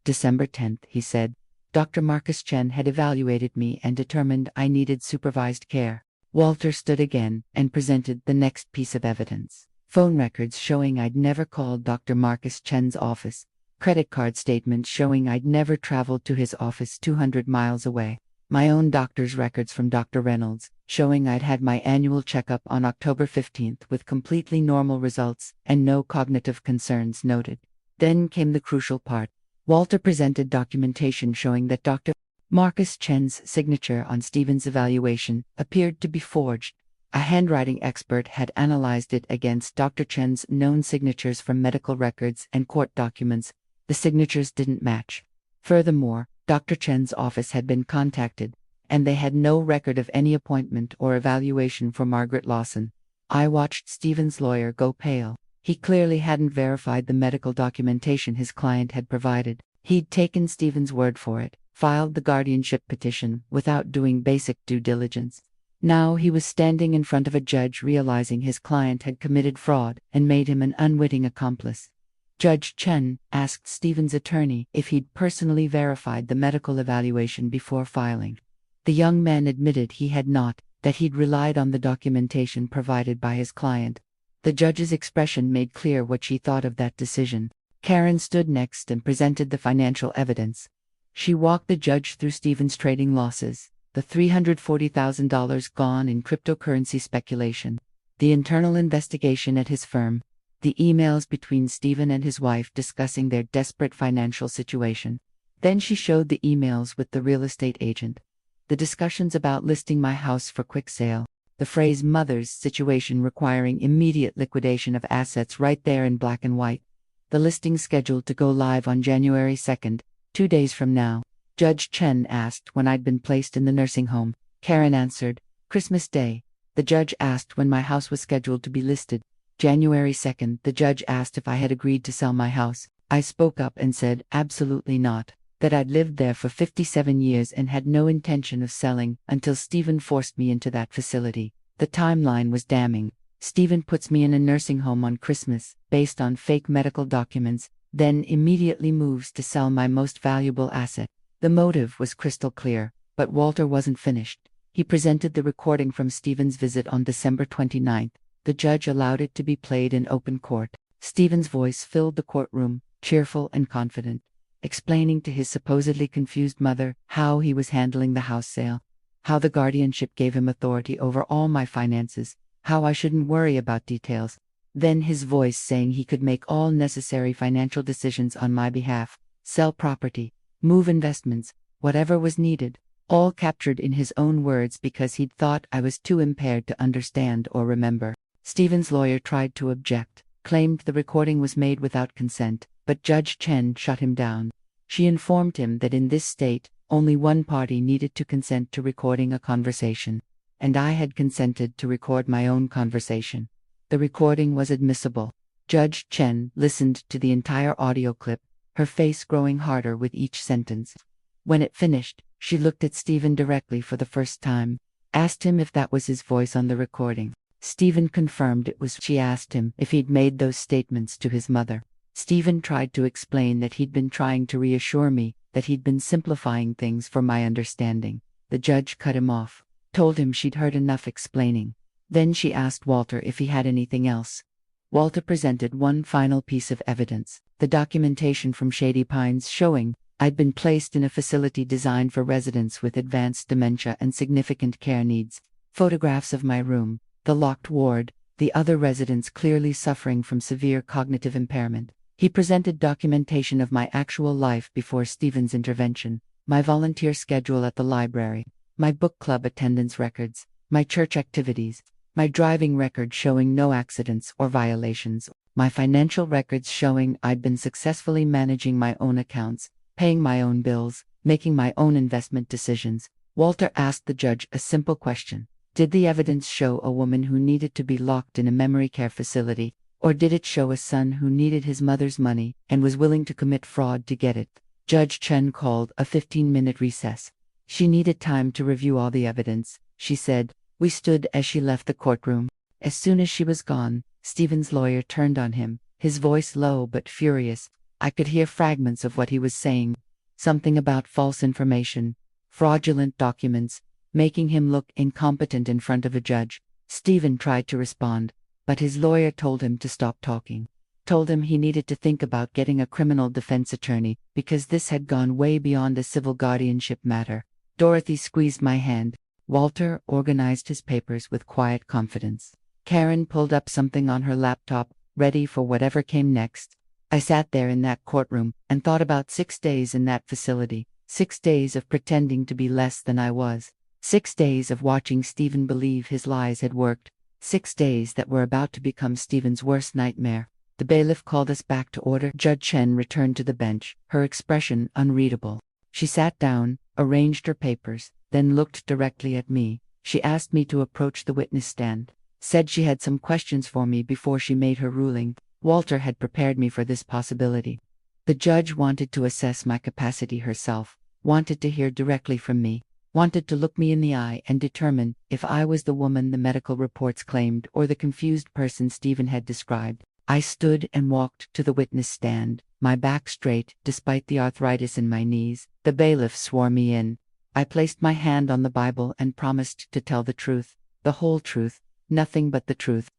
December 10th, he said. Dr. Marcus Chen had evaluated me and determined I needed supervised care. Walter stood again and presented the next piece of evidence. Phone records showing I'd never called Dr. Marcus Chen's office. Credit card statements showing I'd never traveled to his office 200 miles away. My own doctor's records from Dr. Reynolds, showing I'd had my annual checkup on October 15th with completely normal results and no cognitive concerns noted. Then came the crucial part. Walter presented documentation showing that Dr. Marcus Chen's signature on Stephen's evaluation appeared to be forged. A handwriting expert had analyzed it against Dr. Chen's known signatures from medical records and court documents. The signatures didn't match. Furthermore, Dr. Chen's office had been contacted, and they had no record of any appointment or evaluation for Margaret Lawson. I watched Stephen's lawyer go pale. He clearly hadn't verified the medical documentation his client had provided. He'd taken Stephen's word for it, filed the guardianship petition without doing basic due diligence. Now he was standing in front of a judge realizing his client had committed fraud and made him an unwitting accomplice. Judge Chen asked Stephen's attorney if he'd personally verified the medical evaluation before filing. The young man admitted he had not, that he'd relied on the documentation provided by his client. The judge's expression made clear what she thought of that decision. Karen stood next and presented the financial evidence. She walked the judge through Stephen's trading losses, the $340,000 gone in cryptocurrency speculation, the internal investigation at his firm, the emails between Stephen and his wife discussing their desperate financial situation. Then she showed the emails with the real estate agent, the discussions about listing my house for quick sale, the phrase mother's situation requiring immediate liquidation of assets right there in black and white, the listing scheduled to go live on January 2nd, 2 days from now. Judge Chen asked when I'd been placed in the nursing home. Karen answered, Christmas Day. The judge asked when my house was scheduled to be listed. January 2nd, the judge asked if I had agreed to sell my house. I spoke up and said, absolutely not, that I'd lived there for 57 years and had no intention of selling until Stephen forced me into that facility. The timeline was damning. Stephen puts me in a nursing home on Christmas, based on fake medical documents, then immediately moves to sell my most valuable asset. The motive was crystal clear, but Walter wasn't finished. He presented the recording from Stephen's visit on December 29th. The judge allowed it to be played in open court. Stephen's voice filled the courtroom, cheerful and confident, explaining to his supposedly confused mother how he was handling the house sale, how the guardianship gave him authority over all my finances, how I shouldn't worry about details. Then his voice saying he could make all necessary financial decisions on my behalf, sell property, move investments, whatever was needed, all captured in his own words because he'd thought I was too impaired to understand or remember. Stephen's lawyer tried to object, claimed the recording was made without consent, but Judge Chen shut him down. She informed him that in this state, only one party needed to consent to recording a conversation, and I had consented to record my own conversation. The recording was admissible. Judge Chen listened to the entire audio clip, her face growing harder with each sentence. When it finished, she looked at Stephen directly for the first time, asked him if that was his voice on the recording. Stephen confirmed it was. She asked him if he'd made those statements to his mother. Stephen tried to explain that he'd been trying to reassure me, that he'd been simplifying things for my understanding. The judge cut him off, told him she'd heard enough explaining. Then she asked Walter if he had anything else. Walter presented one final piece of evidence, the documentation from Shady Pines showing I'd been placed in a facility designed for residents with advanced dementia and significant care needs. Photographs of my room, the locked ward, the other residents clearly suffering from severe cognitive impairment. He presented documentation of my actual life before Stephen's intervention, my volunteer schedule at the library, my book club attendance records, my church activities, my driving record showing no accidents or violations, my financial records showing I'd been successfully managing my own accounts, paying my own bills, making my own investment decisions. Walter asked the judge a simple question. Did the evidence show a woman who needed to be locked in a memory care facility, or did it show a son who needed his mother's money and was willing to commit fraud to get it? Judge Chen called a 15-minute recess. She needed time to review all the evidence, she said. We stood as she left the courtroom. As soon as she was gone, Stephen's lawyer turned on him, his voice low but furious. I could hear fragments of what he was saying. Something about false information, fraudulent documents, making him look incompetent in front of a judge. Stephen tried to respond, but his lawyer told him to stop talking. Told him he needed to think about getting a criminal defense attorney because this had gone way beyond a civil guardianship matter. Dorothy squeezed my hand. Walter organized his papers with quiet confidence. Karen pulled up something on her laptop, ready for whatever came next. I sat there in that courtroom and thought about 6 days in that facility, 6 days of pretending to be less than I was, 6 days of watching Stephen believe his lies had worked, 6 days that were about to become Stephen's worst nightmare. The bailiff called us back to order. Judge Chen returned to the bench, her expression unreadable. She sat down, arranged her papers, then looked directly at me. She asked me to approach the witness stand. Said she had some questions for me before she made her ruling. Walter had prepared me for this possibility. The judge wanted to assess my capacity herself, wanted to hear directly from me, wanted to look me in the eye and determine if I was the woman the medical reports claimed or the confused person Stephen had described. I stood and walked to the witness stand, my back straight despite the arthritis in my knees. The bailiff swore me in. I placed my hand on the Bible and promised to tell the truth, the whole truth, nothing but the truth.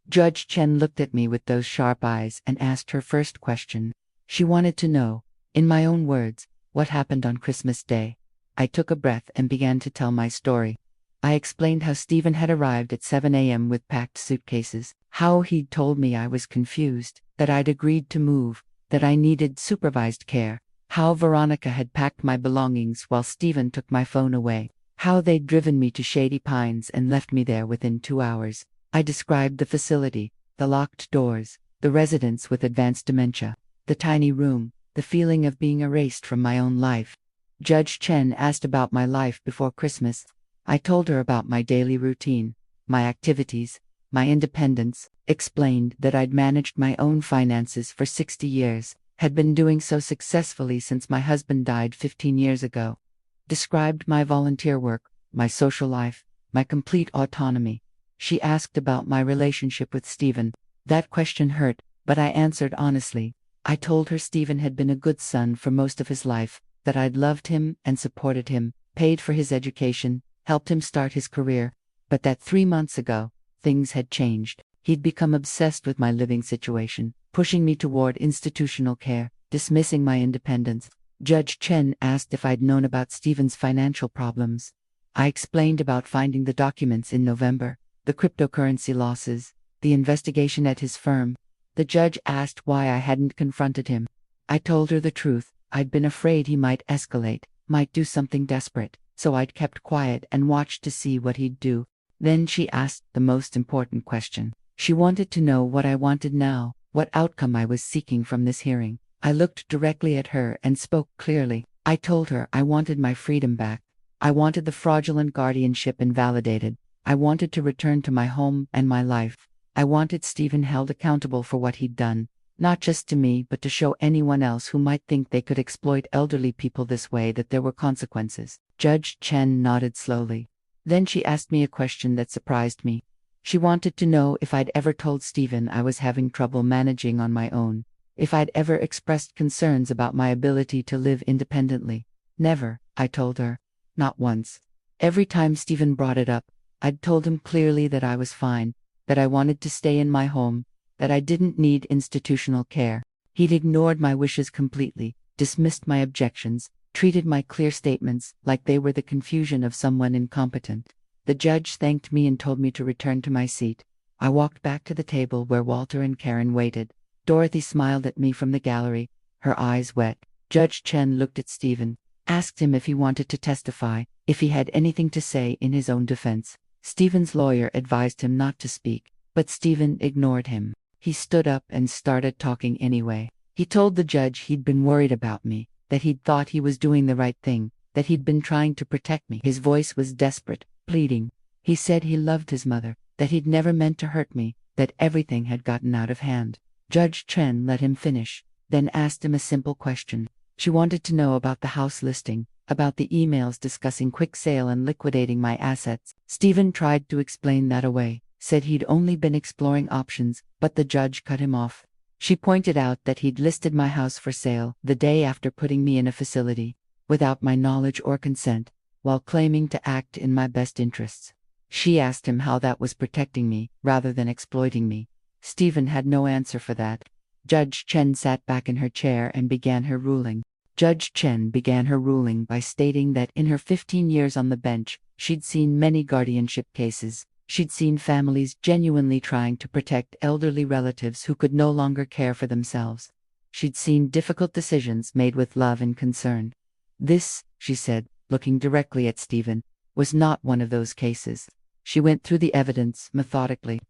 Judge Chen looked at me with those sharp eyes and asked her first question. She wanted to know, in my own words, what happened on Christmas Day. I took a breath and began to tell my story. I explained how Stephen had arrived at 7 a.m. with packed suitcases, how he'd told me I was confused, that I'd agreed to move, that I needed supervised care, how Veronica had packed my belongings while Stephen took my phone away, how they'd driven me to Shady Pines and left me there within 2 hours. I described the facility, the locked doors, the residents with advanced dementia, the tiny room, the feeling of being erased from my own life. Judge Chen asked about my life before Christmas. I told her about my daily routine, my activities, my independence, explained that I'd managed my own finances for 60 years, had been doing so successfully since my husband died 15 years ago. Described my volunteer work, my social life, my complete autonomy. She asked about my relationship with Stephen. That question hurt, but I answered honestly. I told her Stephen had been a good son for most of his life, that I'd loved him and supported him, paid for his education, helped him start his career, but that 3 months ago, things had changed. He'd become obsessed with my living situation, pushing me toward institutional care, dismissing my independence. Judge Chen asked if I'd known about Stephen's financial problems. I explained about finding the documents in November, the cryptocurrency losses, the investigation at his firm. The judge asked why I hadn't confronted him. I told her the truth. I'd been afraid he might escalate, might do something desperate, so I'd kept quiet and watched to see what he'd do. Then she asked the most important question. She wanted to know what I wanted now, what outcome I was seeking from this hearing. I looked directly at her and spoke clearly. I told her I wanted my freedom back. I wanted the fraudulent guardianship invalidated. I wanted to return to my home and my life. I wanted Stephen held accountable for what he'd done, not just to me but to show anyone else who might think they could exploit elderly people this way that there were consequences. Judge Chen nodded slowly. Then she asked me a question that surprised me. She wanted to know if I'd ever told Stephen I was having trouble managing on my own, if I'd ever expressed concerns about my ability to live independently. Never, I told her. Not once. Every time Stephen brought it up, I'd told him clearly that I was fine, that I wanted to stay in my home, that I didn't need institutional care. He'd ignored my wishes completely, dismissed my objections, treated my clear statements like they were the confusion of someone incompetent. The judge thanked me and told me to return to my seat. I walked back to the table where Walter and Karen waited. Dorothy smiled at me from the gallery, her eyes wet. Judge Chen looked at Stephen, asked him if he wanted to testify, if he had anything to say in his own defense. Stephen's lawyer advised him not to speak, but Stephen ignored him. He stood up and started talking anyway. He told the judge he'd been worried about me, that he'd thought he was doing the right thing, that he'd been trying to protect me. His voice was desperate, pleading. He said he loved his mother, that he'd never meant to hurt me, that everything had gotten out of hand. Judge Chen let him finish, then asked him a simple question. She wanted to know about the house listing, about the emails discussing quick sale and liquidating my assets. Stephen tried to explain that away, said he'd only been exploring options, but the judge cut him off. She pointed out that he'd listed my house for sale the day after putting me in a facility, without my knowledge or consent, while claiming to act in my best interests. She asked him how that was protecting me, rather than exploiting me. Stephen had no answer for that. Judge Chen sat back in her chair and began her ruling. Judge Chen began her ruling by stating that in her 15 years on the bench, she'd seen many guardianship cases. She'd seen families genuinely trying to protect elderly relatives who could no longer care for themselves. She'd seen difficult decisions made with love and concern. This, she said, looking directly at Stephen, was not one of those cases. She went through the evidence methodically.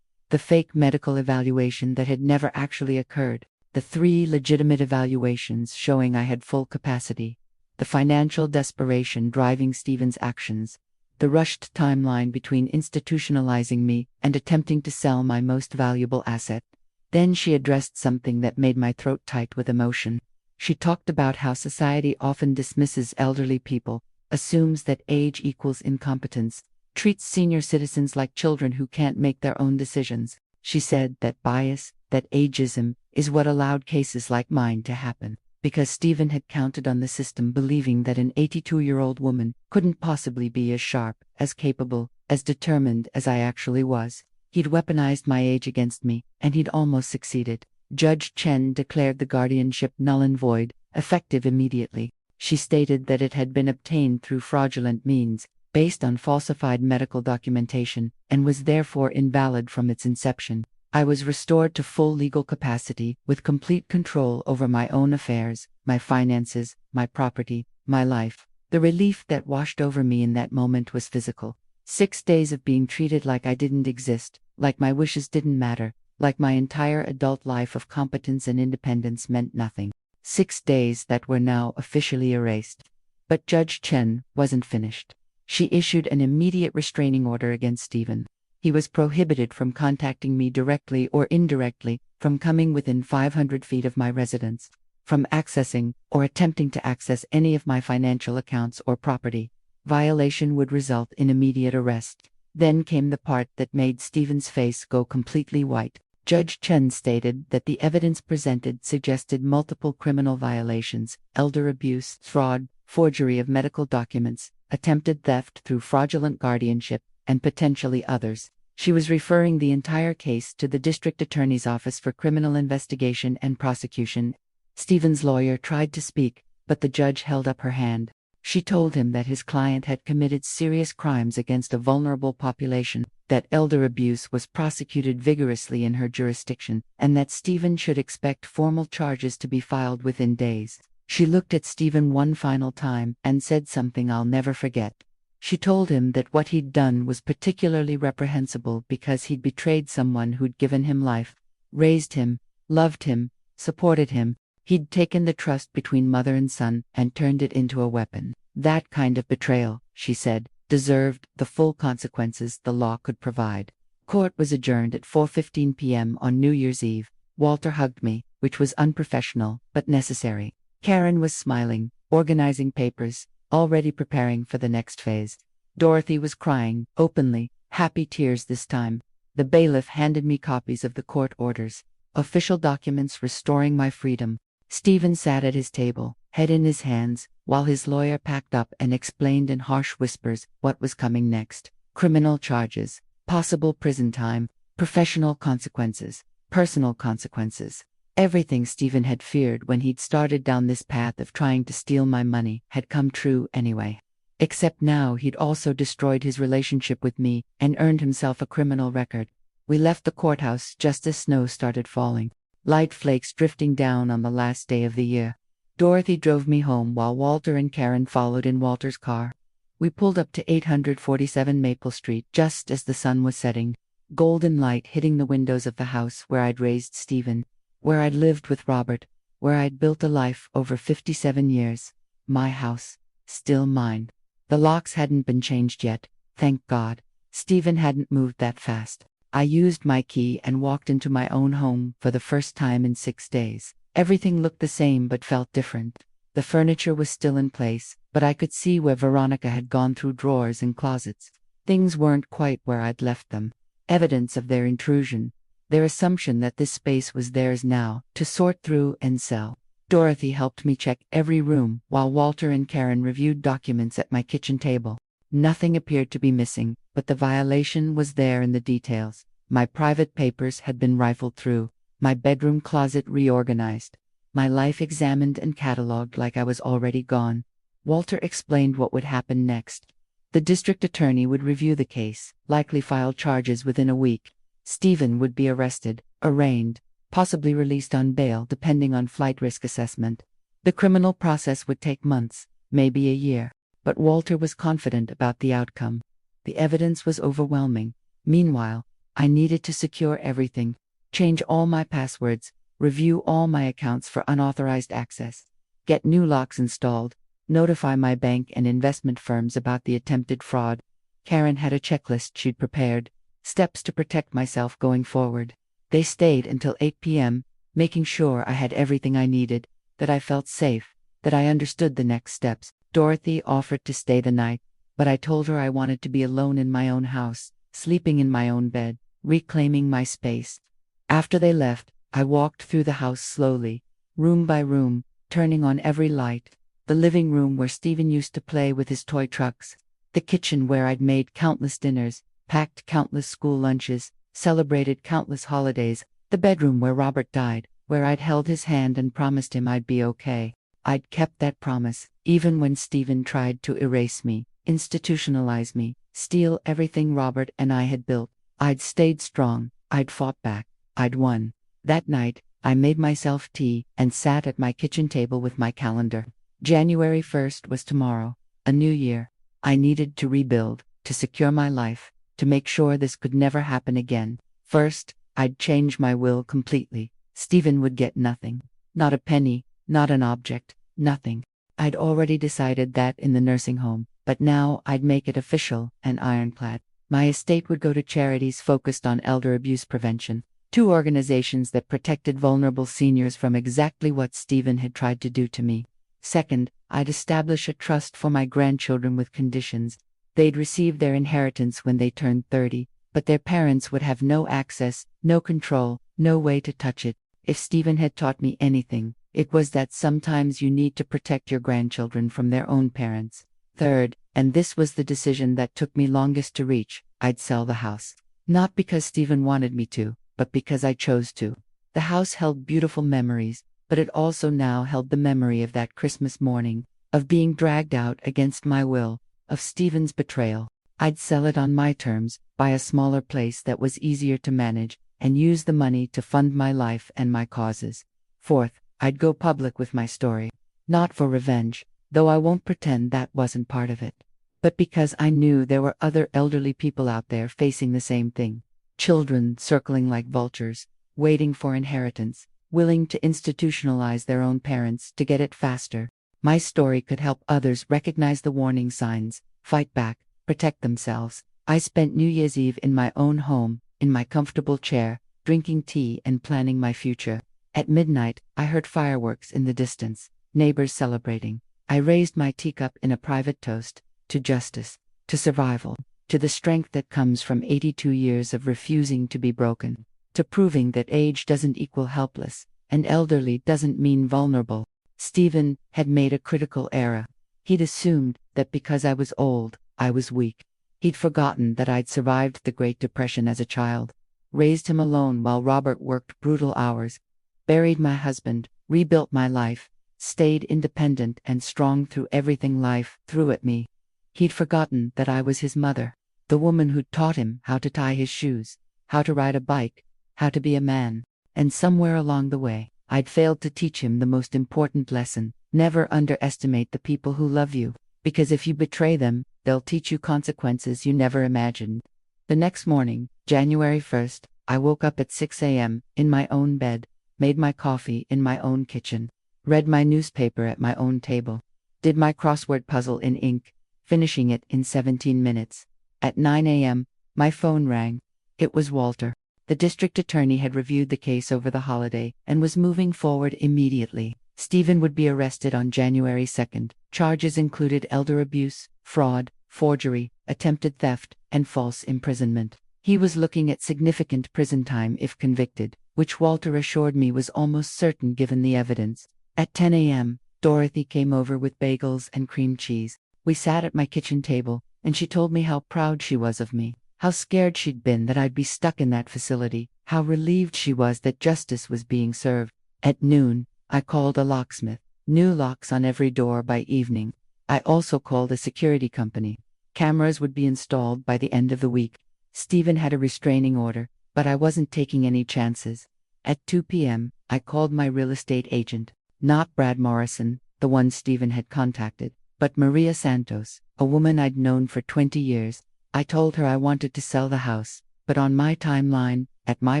The fake medical evaluation that had never actually occurred, the 3 legitimate evaluations showing I had full capacity, the financial desperation driving Stephen's actions, the rushed timeline between institutionalizing me and attempting to sell my most valuable asset. Then she addressed something that made my throat tight with emotion. She talked about how society often dismisses elderly people, assumes that age equals incompetence, treats senior citizens like children who can't make their own decisions. She said that bias, that ageism, is what allowed cases like mine to happen, because Stephen had counted on the system believing that an 82-year-old woman couldn't possibly be as sharp, as capable, as determined as I actually was. He'd weaponized my age against me, and he'd almost succeeded. Judge Chen declared the guardianship null and void, effective immediately. She stated that it had been obtained through fraudulent means, based on falsified medical documentation, and was therefore invalid from its inception. I was restored to full legal capacity, with complete control over my own affairs, my finances, my property, my life. The relief that washed over me in that moment was physical. 6 days of being treated like I didn't exist, like my wishes didn't matter, like my entire adult life of competence and independence meant nothing. 6 days that were now officially erased. But Judge Chen wasn't finished. She issued an immediate restraining order against Stephen. He was prohibited from contacting me directly or indirectly, from coming within 500 feet of my residence, from accessing or attempting to access any of my financial accounts or property. Violation would result in immediate arrest. Then came the part that made Stephen's face go completely white. Judge Chen stated that the evidence presented suggested multiple criminal violations: elder abuse, fraud, forgery of medical documents, attempted theft through fraudulent guardianship, and potentially others. She was referring the entire case to the District Attorney's Office for Criminal Investigation and Prosecution. Stephen's lawyer tried to speak, but the judge held up her hand. She told him that his client had committed serious crimes against a vulnerable population, that elder abuse was prosecuted vigorously in her jurisdiction, and that Stephen should expect formal charges to be filed within days. She looked at Stephen one final time and said something I'll never forget. She told him that what he'd done was particularly reprehensible because he'd betrayed someone who'd given him life, raised him, loved him, supported him. He'd taken the trust between mother and son and turned it into a weapon. That kind of betrayal, she said, deserved the full consequences the law could provide. Court was adjourned at 4:15 p.m. on New Year's Eve. Walter hugged me, which was unprofessional, but necessary. Karen was smiling, organizing papers, already preparing for the next phase. Dorothy was crying, openly, happy tears this time. The bailiff handed me copies of the court orders, official documents restoring my freedom. Stephen sat at his table, head in his hands, while his lawyer packed up and explained in harsh whispers what was coming next. Criminal charges, possible prison time, professional consequences, personal consequences. Everything Stephen had feared when he'd started down this path of trying to steal my money had come true anyway. Except now he'd also destroyed his relationship with me and earned himself a criminal record. We left the courthouse just as snow started falling. light flakes drifting down on the last day of the year. Dorothy drove me home while Walter and Karen followed in Walter's car. We pulled up to 847 Maple Street just as the sun was setting, golden light hitting the windows of the house where I'd raised Stephen, where I'd lived with Robert, where I'd built a life over 57 years. My house, still mine. The locks hadn't been changed yet, thank God. Stephen hadn't moved that fast. I used my key and walked into my own home for the first time in 6 days. Everything looked the same but felt different. The furniture was still in place, but I could see where Veronica had gone through drawers and closets. Things weren't quite where I'd left them. Evidence of their intrusion, their assumption that this space was theirs now, to sort through and sell. Dorothy helped me check every room, while Walter and Karen reviewed documents at my kitchen table. Nothing appeared to be missing, but the violation was there in the details. My private papers had been rifled through, my bedroom closet reorganized, my life examined and catalogued like I was already gone. Walter explained what would happen next. The district attorney would review the case, likely file charges within a week. Stephen would be arrested, arraigned, possibly released on bail depending on flight risk assessment. The criminal process would take months, maybe a year, but Walter was confident about the outcome. The evidence was overwhelming. Meanwhile, I needed to secure everything, change all my passwords, review all my accounts for unauthorized access, get new locks installed, notify my bank and investment firms about the attempted fraud. Karen had a checklist she'd prepared, steps to protect myself going forward. They stayed until 8 p.m., making sure I had everything I needed, that I felt safe, that I understood the next steps. Dorothy offered to stay the night, but I told her I wanted to be alone in my own house, sleeping in my own bed, reclaiming my space. After they left, I walked through the house slowly, room by room, turning on every light. The living room where Stephen used to play with his toy trucks, the kitchen where I'd made countless dinners, packed countless school lunches, celebrated countless holidays, the bedroom where Robert died, where I'd held his hand and promised him I'd be okay. I'd kept that promise, even when Stephen tried to erase me, institutionalize me, steal everything Robert and I had built. I'd stayed strong, I'd fought back, I'd won. That night, I made myself tea and sat at my kitchen table with my calendar. January 1st was tomorrow, a new year. I needed to rebuild, to secure my life, to make sure this could never happen again. First, I'd change my will completely. Stephen would get nothing. Not a penny, not an object, nothing. I'd already decided that in the nursing home, but now I'd make it official and ironclad. My estate would go to charities focused on elder abuse prevention, 2 organizations that protected vulnerable seniors from exactly what Stephen had tried to do to me. Second, I'd establish a trust for my grandchildren with conditions. They'd receive their inheritance when they turned 30, but their parents would have no access, no control, no way to touch it. If Stephen had taught me anything, it was that sometimes you need to protect your grandchildren from their own parents. Third, and this was the decision that took me longest to reach, I'd sell the house. Not because Stephen wanted me to, but because I chose to. The house held beautiful memories, but it also now held the memory of that Christmas morning, of being dragged out against my will, of Stephen's betrayal. I'd sell it on my terms, buy a smaller place that was easier to manage, and use the money to fund my life and my causes. Fourth, I'd go public with my story. Not for revenge, though I won't pretend that wasn't part of it, but because I knew there were other elderly people out there facing the same thing. Children circling like vultures, waiting for inheritance, willing to institutionalize their own parents to get it faster. My story could help others recognize the warning signs, fight back, protect themselves. I spent New Year's Eve in my own home, in my comfortable chair, drinking tea and planning my future. At midnight, I heard fireworks in the distance, neighbors celebrating. I raised my teacup in a private toast, to justice, to survival, to the strength that comes from 82 years of refusing to be broken, to proving that age doesn't equal helpless, and elderly doesn't mean vulnerable. Stephen had made a critical error. He'd assumed that because I was old, I was weak. He'd forgotten that I'd survived the Great Depression as a child, raised him alone while Robert worked brutal hours, buried my husband, rebuilt my life, stayed independent and strong through everything life threw at me. He'd forgotten that I was his mother, the woman who'd taught him how to tie his shoes, how to ride a bike, how to be a man. And somewhere along the way, I'd failed to teach him the most important lesson: never underestimate the people who love you, because if you betray them, they'll teach you consequences you never imagined. The next morning, January 1st, I woke up at 6 a.m., in my own bed, made my coffee in my own kitchen, read my newspaper at my own table, did my crossword puzzle in ink, finishing it in 17 minutes. At 9 a.m., my phone rang. It was Walter. The district attorney had reviewed the case over the holiday and was moving forward immediately. Stephen would be arrested on January 2nd. Charges included elder abuse, fraud, forgery, attempted theft, and false imprisonment. He was looking at significant prison time if convicted, which Walter assured me was almost certain given the evidence. At 10 a.m., Dorothy came over with bagels and cream cheese. We sat at my kitchen table, and she told me how proud she was of me, how scared she'd been that I'd be stuck in that facility, how relieved she was that justice was being served. At noon, I called a locksmith. New locks on every door by evening. I also called a security company. Cameras would be installed by the end of the week. Stephen had a restraining order, but I wasn't taking any chances. At 2 p.m., I called my real estate agent, not Brad Morrison, the one Stephen had contacted, but Maria Santos, a woman I'd known for 20 years. I told her I wanted to sell the house, but on my timeline, at my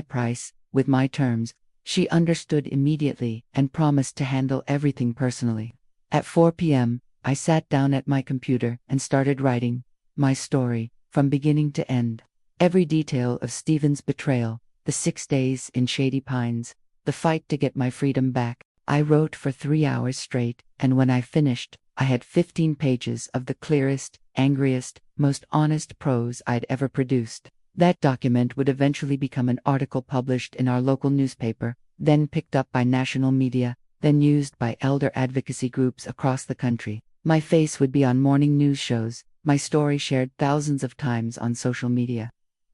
price, with my terms. She understood immediately and promised to handle everything personally. At 4 p.m., I sat down at my computer and started writing my story, from beginning to end. Every detail of Stephen's betrayal, the 6 days in Shady Pines, the fight to get my freedom back. I wrote for 3 hours straight, and when I finished, I had 15 pages of the clearest, angriest, most honest prose I'd ever produced. That document would eventually become an article published in our local newspaper, then picked up by national media, then used by elder advocacy groups across the country. My face would be on morning news shows, my story shared thousands of times on social media.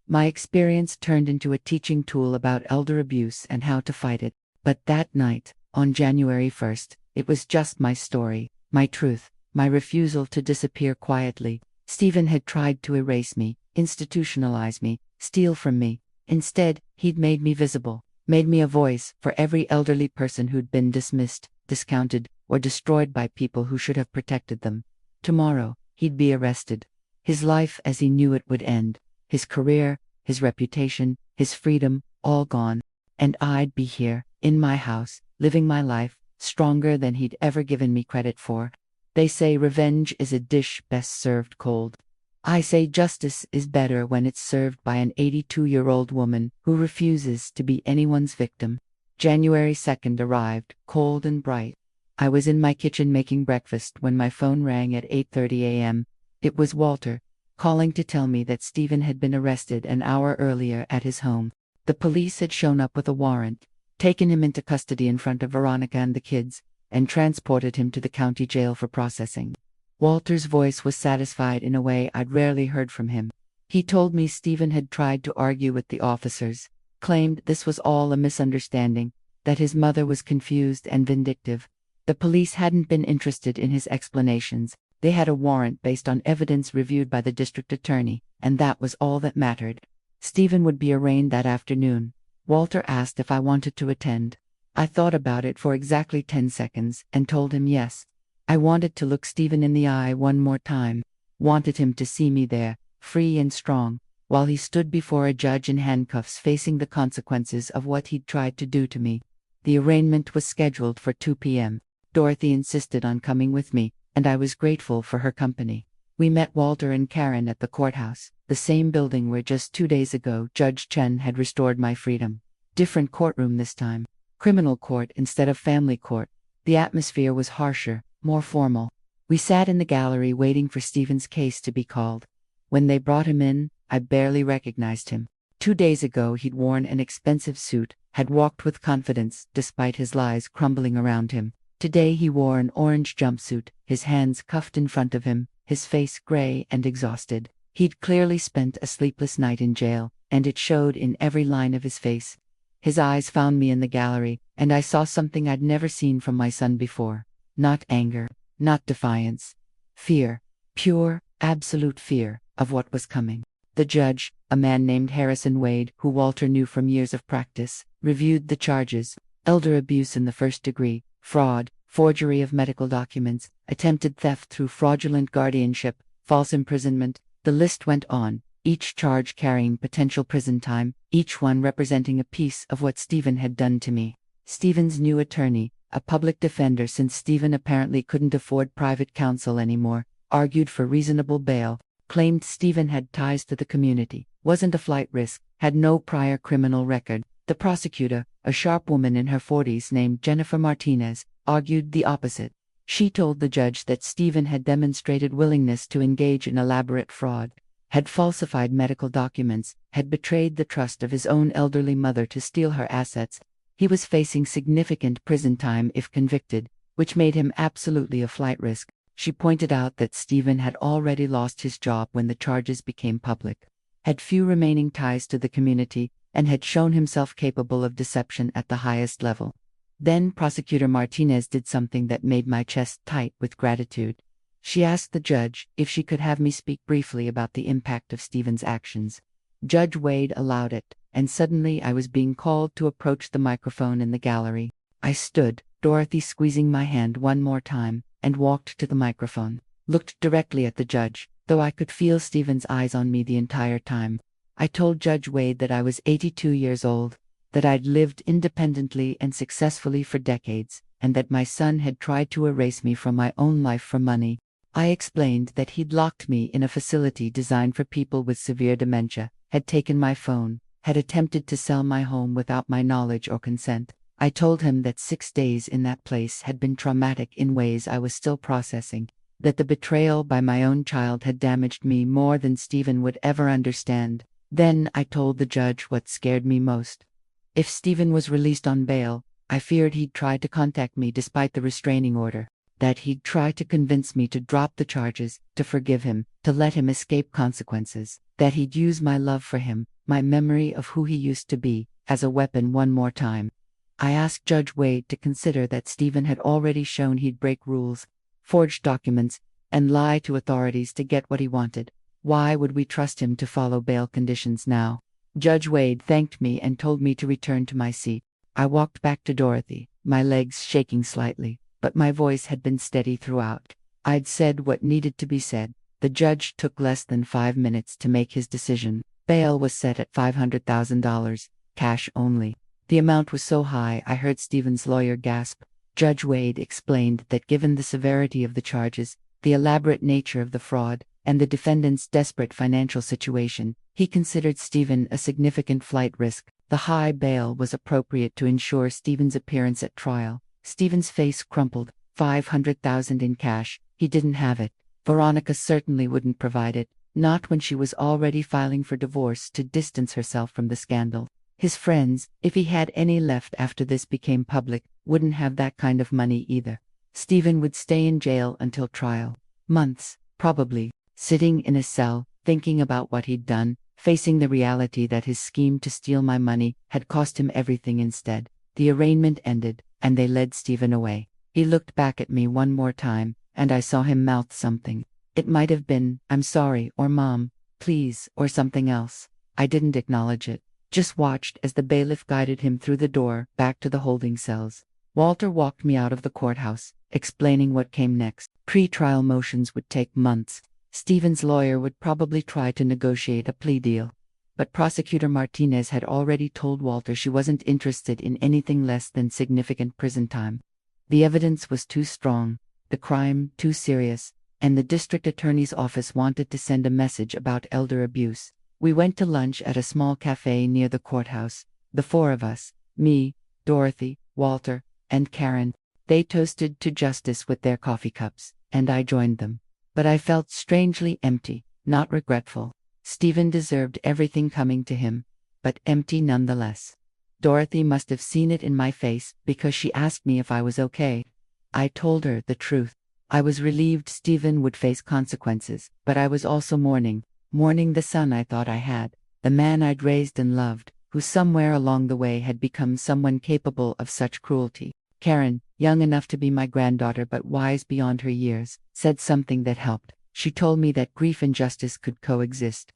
My experience turned into a teaching tool about elder abuse and how to fight it. But that night, on January 1st, it was just my story, my truth, my refusal to disappear quietly. Stephen had tried to erase me, institutionalize me, steal from me. Instead, he'd made me visible, made me a voice for every elderly person who'd been dismissed, discounted, or destroyed by people who should have protected them. Tomorrow, he'd be arrested. His life as he knew it would end. His career, his reputation, his freedom, all gone. And I'd be here, in my house, living my life, stronger than he'd ever given me credit for. They say revenge is a dish best served cold. I say justice is better when it's served by an 82-year-old woman who refuses to be anyone's victim. January 2nd arrived, cold and bright. I was in my kitchen making breakfast when my phone rang at 8:30 a.m. It was Walter, calling to tell me that Stephen had been arrested an hour earlier at his home. The police had shown up with a warrant, taken him into custody in front of Veronica and the kids, and transported him to the county jail for processing. Walter's voice was satisfied in a way I'd rarely heard from him. He told me Stephen had tried to argue with the officers, claimed this was all a misunderstanding, that his mother was confused and vindictive. The police hadn't been interested in his explanations. They had a warrant based on evidence reviewed by the district attorney, and that was all that mattered. Stephen would be arraigned that afternoon. Walter asked if I wanted to attend. I thought about it for exactly 10 seconds and told him yes. I wanted to look Stephen in the eye one more time, wanted him to see me there, free and strong, while he stood before a judge in handcuffs facing the consequences of what he'd tried to do to me. The arraignment was scheduled for 2 p.m. Dorothy insisted on coming with me, and I was grateful for her company. We met Walter and Karen at the courthouse, the same building where just 2 days ago Judge Chen had restored my freedom. Different courtroom this time. Criminal court instead of family court. The atmosphere was harsher, more formal. We sat in the gallery waiting for Stephen's case to be called. When they brought him in, I barely recognized him. 2 days ago he'd worn an expensive suit, had walked with confidence despite his lies crumbling around him. Today he wore an orange jumpsuit, his hands cuffed in front of him, his face gray and exhausted. He'd clearly spent a sleepless night in jail, and it showed in every line of his face. His eyes found me in the gallery, and I saw something I'd never seen from my son before. Not anger, not defiance. Fear. Pure, absolute fear of what was coming. The judge, a man named Harrison Wade, who Walter knew from years of practice, reviewed the charges: elder abuse in the first degree, fraud, forgery of medical documents, attempted theft through fraudulent guardianship, false imprisonment. The list went on, each charge carrying potential prison time, each one representing a piece of what Stephen had done to me. Stephen's new attorney, a public defender since Stephen apparently couldn't afford private counsel anymore, argued for reasonable bail, claimed Stephen had ties to the community, wasn't a flight risk, had no prior criminal record. The prosecutor, a sharp woman in her 40s named Jennifer Martinez, argued the opposite. She told the judge that Stephen had demonstrated willingness to engage in elaborate fraud, had falsified medical documents, had betrayed the trust of his own elderly mother to steal her assets. He was facing significant prison time if convicted, which made him absolutely a flight risk. She pointed out that Stephen had already lost his job when the charges became public, had few remaining ties to the community, and had shown himself capable of deception at the highest level. Then Prosecutor Martinez did something that made my chest tight with gratitude. She asked the judge if she could have me speak briefly about the impact of Stephen's actions. Judge Wade allowed it, and suddenly I was being called to approach the microphone in the gallery. I stood, Dorothy squeezing my hand one more time, and walked to the microphone, looked directly at the judge, though I could feel Stephen's eyes on me the entire time. I told Judge Wade that I was 82 years old, that I'd lived independently and successfully for decades, and that my son had tried to erase me from my own life for money. I explained that he'd locked me in a facility designed for people with severe dementia, had taken my phone, had attempted to sell my home without my knowledge or consent. I told him that 6 days in that place had been traumatic in ways I was still processing, that the betrayal by my own child had damaged me more than Stephen would ever understand. Then I told the judge what scared me most. If Stephen was released on bail, I feared he'd try to contact me despite the restraining order, that he'd try to convince me to drop the charges, to forgive him, to let him escape consequences, that he'd use my love for him, my memory of who he used to be, as a weapon one more time. I asked Judge Wade to consider that Stephen had already shown he'd break rules, forge documents, and lie to authorities to get what he wanted. Why would we trust him to follow bail conditions now? Judge Wade thanked me and told me to return to my seat. I walked back to Dorothy, my legs shaking slightly, but my voice had been steady throughout. I'd said what needed to be said. The judge took less than 5 minutes to make his decision. Bail was set at $500,000, cash only. The amount was so high I heard Stephen's lawyer gasp. Judge Wade explained that given the severity of the charges, the elaborate nature of the fraud, and the defendant's desperate financial situation, he considered Stephen a significant flight risk. The high bail was appropriate to ensure Stephen's appearance at trial. Stephen's face crumpled. $500,000 in cash. He didn't have it. Veronica certainly wouldn't provide it, not when she was already filing for divorce to distance herself from the scandal. His friends, if he had any left after this became public, wouldn't have that kind of money either. Stephen would stay in jail until trial. Months, probably, sitting in a cell, thinking about what he'd done, facing the reality that his scheme to steal my money had cost him everything instead. The arraignment ended, and they led Stephen away. He looked back at me one more time, and I saw him mouth something. It might have been, "I'm sorry," or "Mom, please," or something else. I didn't acknowledge it. Just watched as the bailiff guided him through the door, back to the holding cells. Walter walked me out of the courthouse, explaining what came next. Pre-trial motions would take months. Stephen's lawyer would probably try to negotiate a plea deal. But Prosecutor Martinez had already told Walter she wasn't interested in anything less than significant prison time. The evidence was too strong, the crime too serious, and the district attorney's office wanted to send a message about elder abuse. We went to lunch at a small cafe near the courthouse, the 4 of us, me, Dorothy, Walter, and Karen. They toasted to justice with their coffee cups, and I joined them. But I felt strangely empty, not regretful. Stephen deserved everything coming to him, but empty nonetheless. Dorothy must have seen it in my face because she asked me if I was okay. I told her the truth. I was relieved Stephen would face consequences, but I was also mourning the son I thought I had, the man I'd raised and loved, who somewhere along the way had become someone capable of such cruelty. Karen, young enough to be my granddaughter but wise beyond her years, said something that helped. She told me that grief and justice could coexist.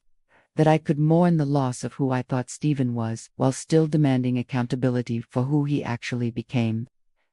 that I could mourn the loss of who I thought Stephen was, while still demanding accountability for who he actually became.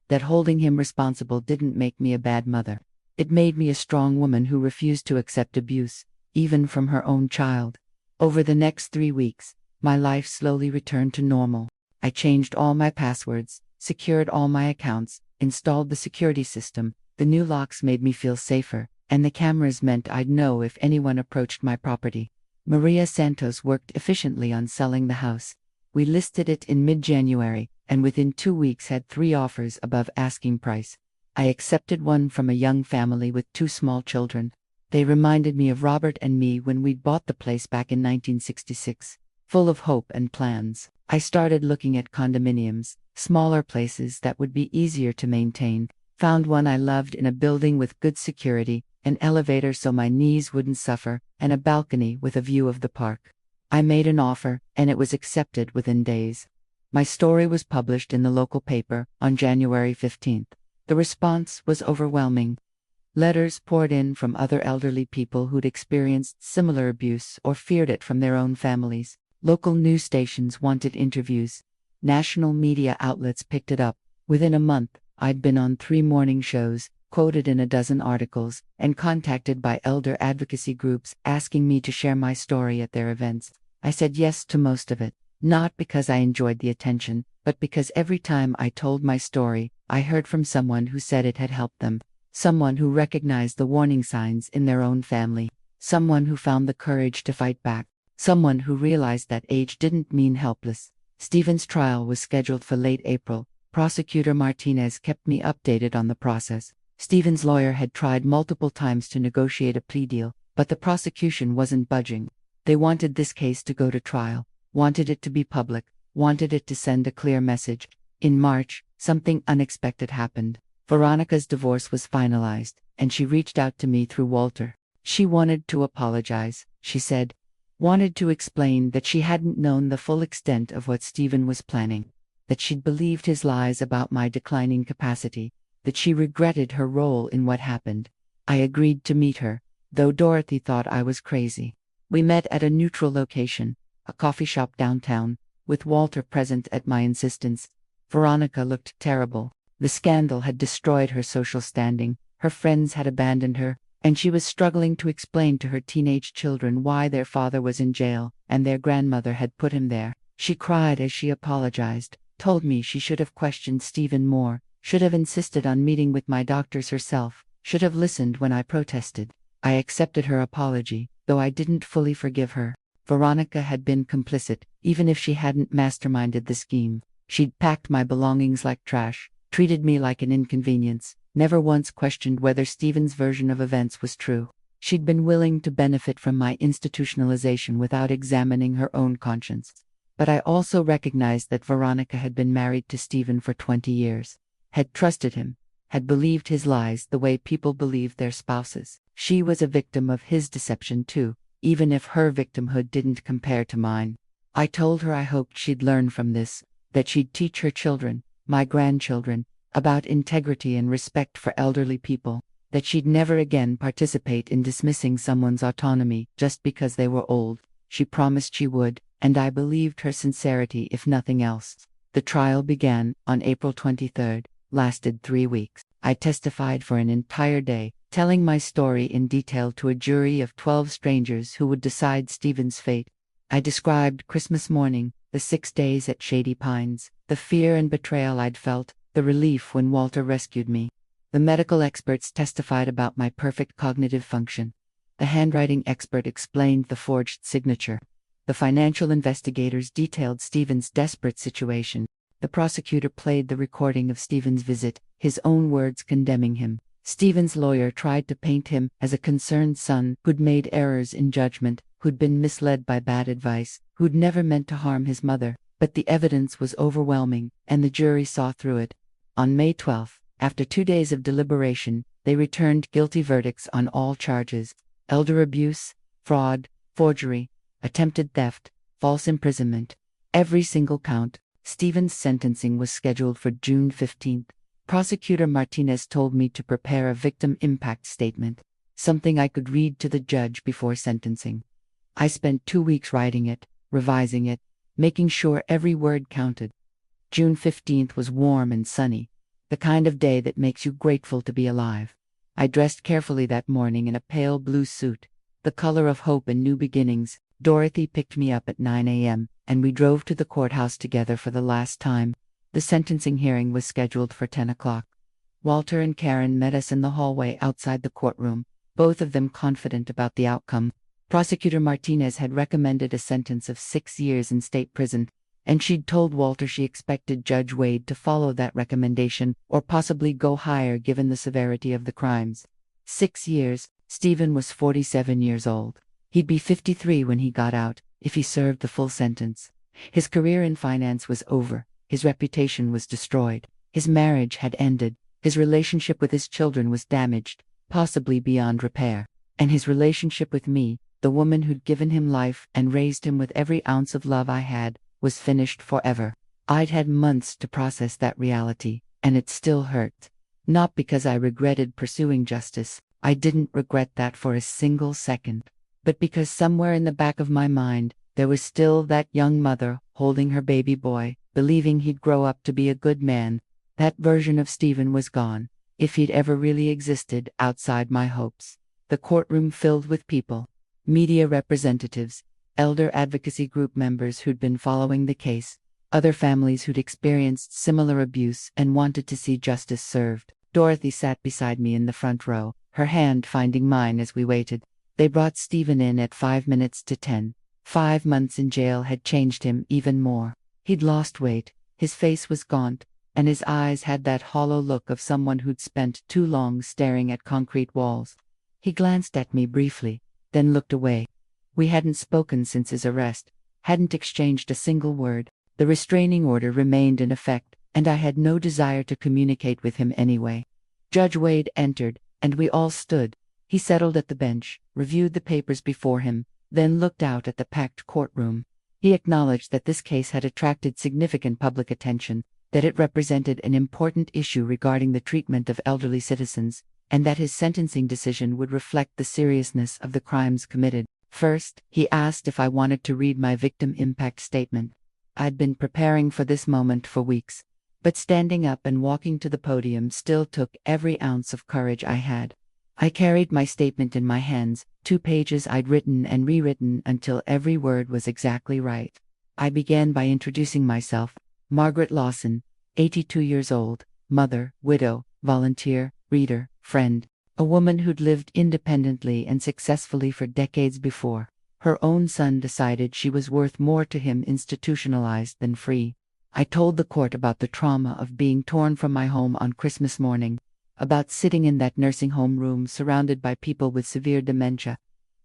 That holding him responsible didn't make me a bad mother. It made me a strong woman who refused to accept abuse, even from her own child. Over the next 3 weeks, my life slowly returned to normal. I changed all my passwords, secured all my accounts, installed the security system. The new locks made me feel safer, and the cameras meant I'd know if anyone approached my property. Maria Santos worked efficiently on selling the house. We listed it in mid-January, and within 2 weeks had 3 offers above asking price. I accepted one from a young family with 2 small children. They reminded me of Robert and me when we'd bought the place back in 1966. Full of hope and plans, I started looking at condominiums, smaller places that would be easier to maintain. Found one I loved in a building with good security, an elevator so my knees wouldn't suffer, and a balcony with a view of the park. I made an offer, and it was accepted within days. My story was published in the local paper on January 15th. The response was overwhelming. Letters poured in from other elderly people who'd experienced similar abuse or feared it from their own families. Local news stations wanted interviews. National media outlets picked it up. Within a month, I'd been on 3 morning shows, quoted in a dozen articles, and contacted by elder advocacy groups asking me to share my story at their events. I said yes to most of it, not because I enjoyed the attention, but because every time I told my story, I heard from someone who said it had helped them, someone who recognized the warning signs in their own family, someone who found the courage to fight back, someone who realized that age didn't mean helpless. Stephen's trial was scheduled for late April. Prosecutor Martinez kept me updated on the process. Stephen's lawyer had tried multiple times to negotiate a plea deal, but the prosecution wasn't budging. They wanted this case to go to trial, wanted it to be public, wanted it to send a clear message. In March, something unexpected happened. Veronica's divorce was finalized, and she reached out to me through Walter. She wanted to apologize, she said. Wanted to explain that she hadn't known the full extent of what Stephen was planning, that she'd believed his lies about my declining capacity, that she regretted her role in what happened. I agreed to meet her, though Dorothy thought I was crazy. We met at a neutral location, a coffee shop downtown, with Walter present at my insistence. Veronica looked terrible. The scandal had destroyed her social standing, her friends had abandoned her, and she was struggling to explain to her teenage children why their father was in jail, and their grandmother had put him there. She cried as she apologized, told me she should have questioned Stephen more, should have insisted on meeting with my doctors herself, should have listened when I protested. I accepted her apology, though I didn't fully forgive her. Veronica had been complicit, even if she hadn't masterminded the scheme. She'd packed my belongings like trash, treated me like an inconvenience, never once questioned whether Stephen's version of events was true. She'd been willing to benefit from my institutionalization without examining her own conscience. But I also recognized that Veronica had been married to Stephen for 20 years, had trusted him, had believed his lies the way people believe their spouses. She was a victim of his deception too, even if her victimhood didn't compare to mine. I told her I hoped she'd learn from this, that she'd teach her children, my grandchildren, about integrity and respect for elderly people, that she'd never again participate in dismissing someone's autonomy just because they were old. She promised she would, and I believed her sincerity if nothing else. The trial began on April 23rd, lasted 3 weeks. I testified for an entire day, telling my story in detail to a jury of 12 strangers who would decide Stephen's fate. I described Christmas morning, the 6 days at Shady Pines, the fear and betrayal I'd felt, the relief when Walter rescued me. The medical experts testified about my perfect cognitive function. The handwriting expert explained the forged signature. The financial investigators detailed Stephen's desperate situation. The prosecutor played the recording of Stephen's visit, his own words condemning him. Stephen's lawyer tried to paint him as a concerned son who'd made errors in judgment, who'd been misled by bad advice, who'd never meant to harm his mother. But the evidence was overwhelming, and the jury saw through it. On May 12th, after 2 days of deliberation, they returned guilty verdicts on all charges: elder abuse, fraud, forgery, attempted theft, false imprisonment. Every single count. Stephen's sentencing was scheduled for June 15th. Prosecutor Martinez told me to prepare a victim impact statement, something I could read to the judge before sentencing. I spent 2 weeks writing it, revising it, making sure every word counted. June 15th was warm and sunny, the kind of day that makes you grateful to be alive. I dressed carefully that morning in a pale blue suit, the color of hope and new beginnings. Dorothy picked me up at 9 a.m., and we drove to the courthouse together for the last time. The sentencing hearing was scheduled for 10 o'clock. Walter and Karen met us in the hallway outside the courtroom, both of them confident about the outcome. Prosecutor Martinez had recommended a sentence of 6 years in state prison, and she'd told Walter she expected Judge Wade to follow that recommendation or possibly go higher given the severity of the crimes. 6 years. Stephen was 47 years old. He'd be 53 when he got out, if he served the full sentence. His career in finance was over, his reputation was destroyed, his marriage had ended, his relationship with his children was damaged, possibly beyond repair, and his relationship with me, the woman who'd given him life and raised him with every ounce of love I had, was finished forever. I'd had months to process that reality, and it still hurt. Not because I regretted pursuing justice, I didn't regret that for a single second, but because somewhere in the back of my mind, there was still that young mother holding her baby boy, believing he'd grow up to be a good man. That version of Stephen was gone, if he'd ever really existed outside my hopes. The courtroom filled with people, media representatives, elder advocacy group members who'd been following the case, other families who'd experienced similar abuse and wanted to see justice served. Dorothy sat beside me in the front row, her hand finding mine as we waited. They brought Stephen in at 5 minutes to 10. 5 months in jail had changed him even more. He'd lost weight, his face was gaunt, and his eyes had that hollow look of someone who'd spent too long staring at concrete walls. He glanced at me briefly, then looked away. We hadn't spoken since his arrest, hadn't exchanged a single word. The restraining order remained in effect, and I had no desire to communicate with him anyway. Judge Wade entered, and we all stood. He settled at the bench, reviewed the papers before him, then looked out at the packed courtroom. He acknowledged that this case had attracted significant public attention, that it represented an important issue regarding the treatment of elderly citizens, and that his sentencing decision would reflect the seriousness of the crimes committed. First, he asked if I wanted to read my victim impact statement. I'd been preparing for this moment for weeks, but standing up and walking to the podium still took every ounce of courage I had. I carried my statement in my hands, 2 pages I'd written and rewritten until every word was exactly right. I began by introducing myself, Margaret Lawson, 82 years old, mother, widow, volunteer, reader, friend, a woman who'd lived independently and successfully for decades before. Her own son decided she was worth more to him institutionalized than free. I told the court about the trauma of being torn from my home on Christmas morning, about sitting in that nursing home room surrounded by people with severe dementia,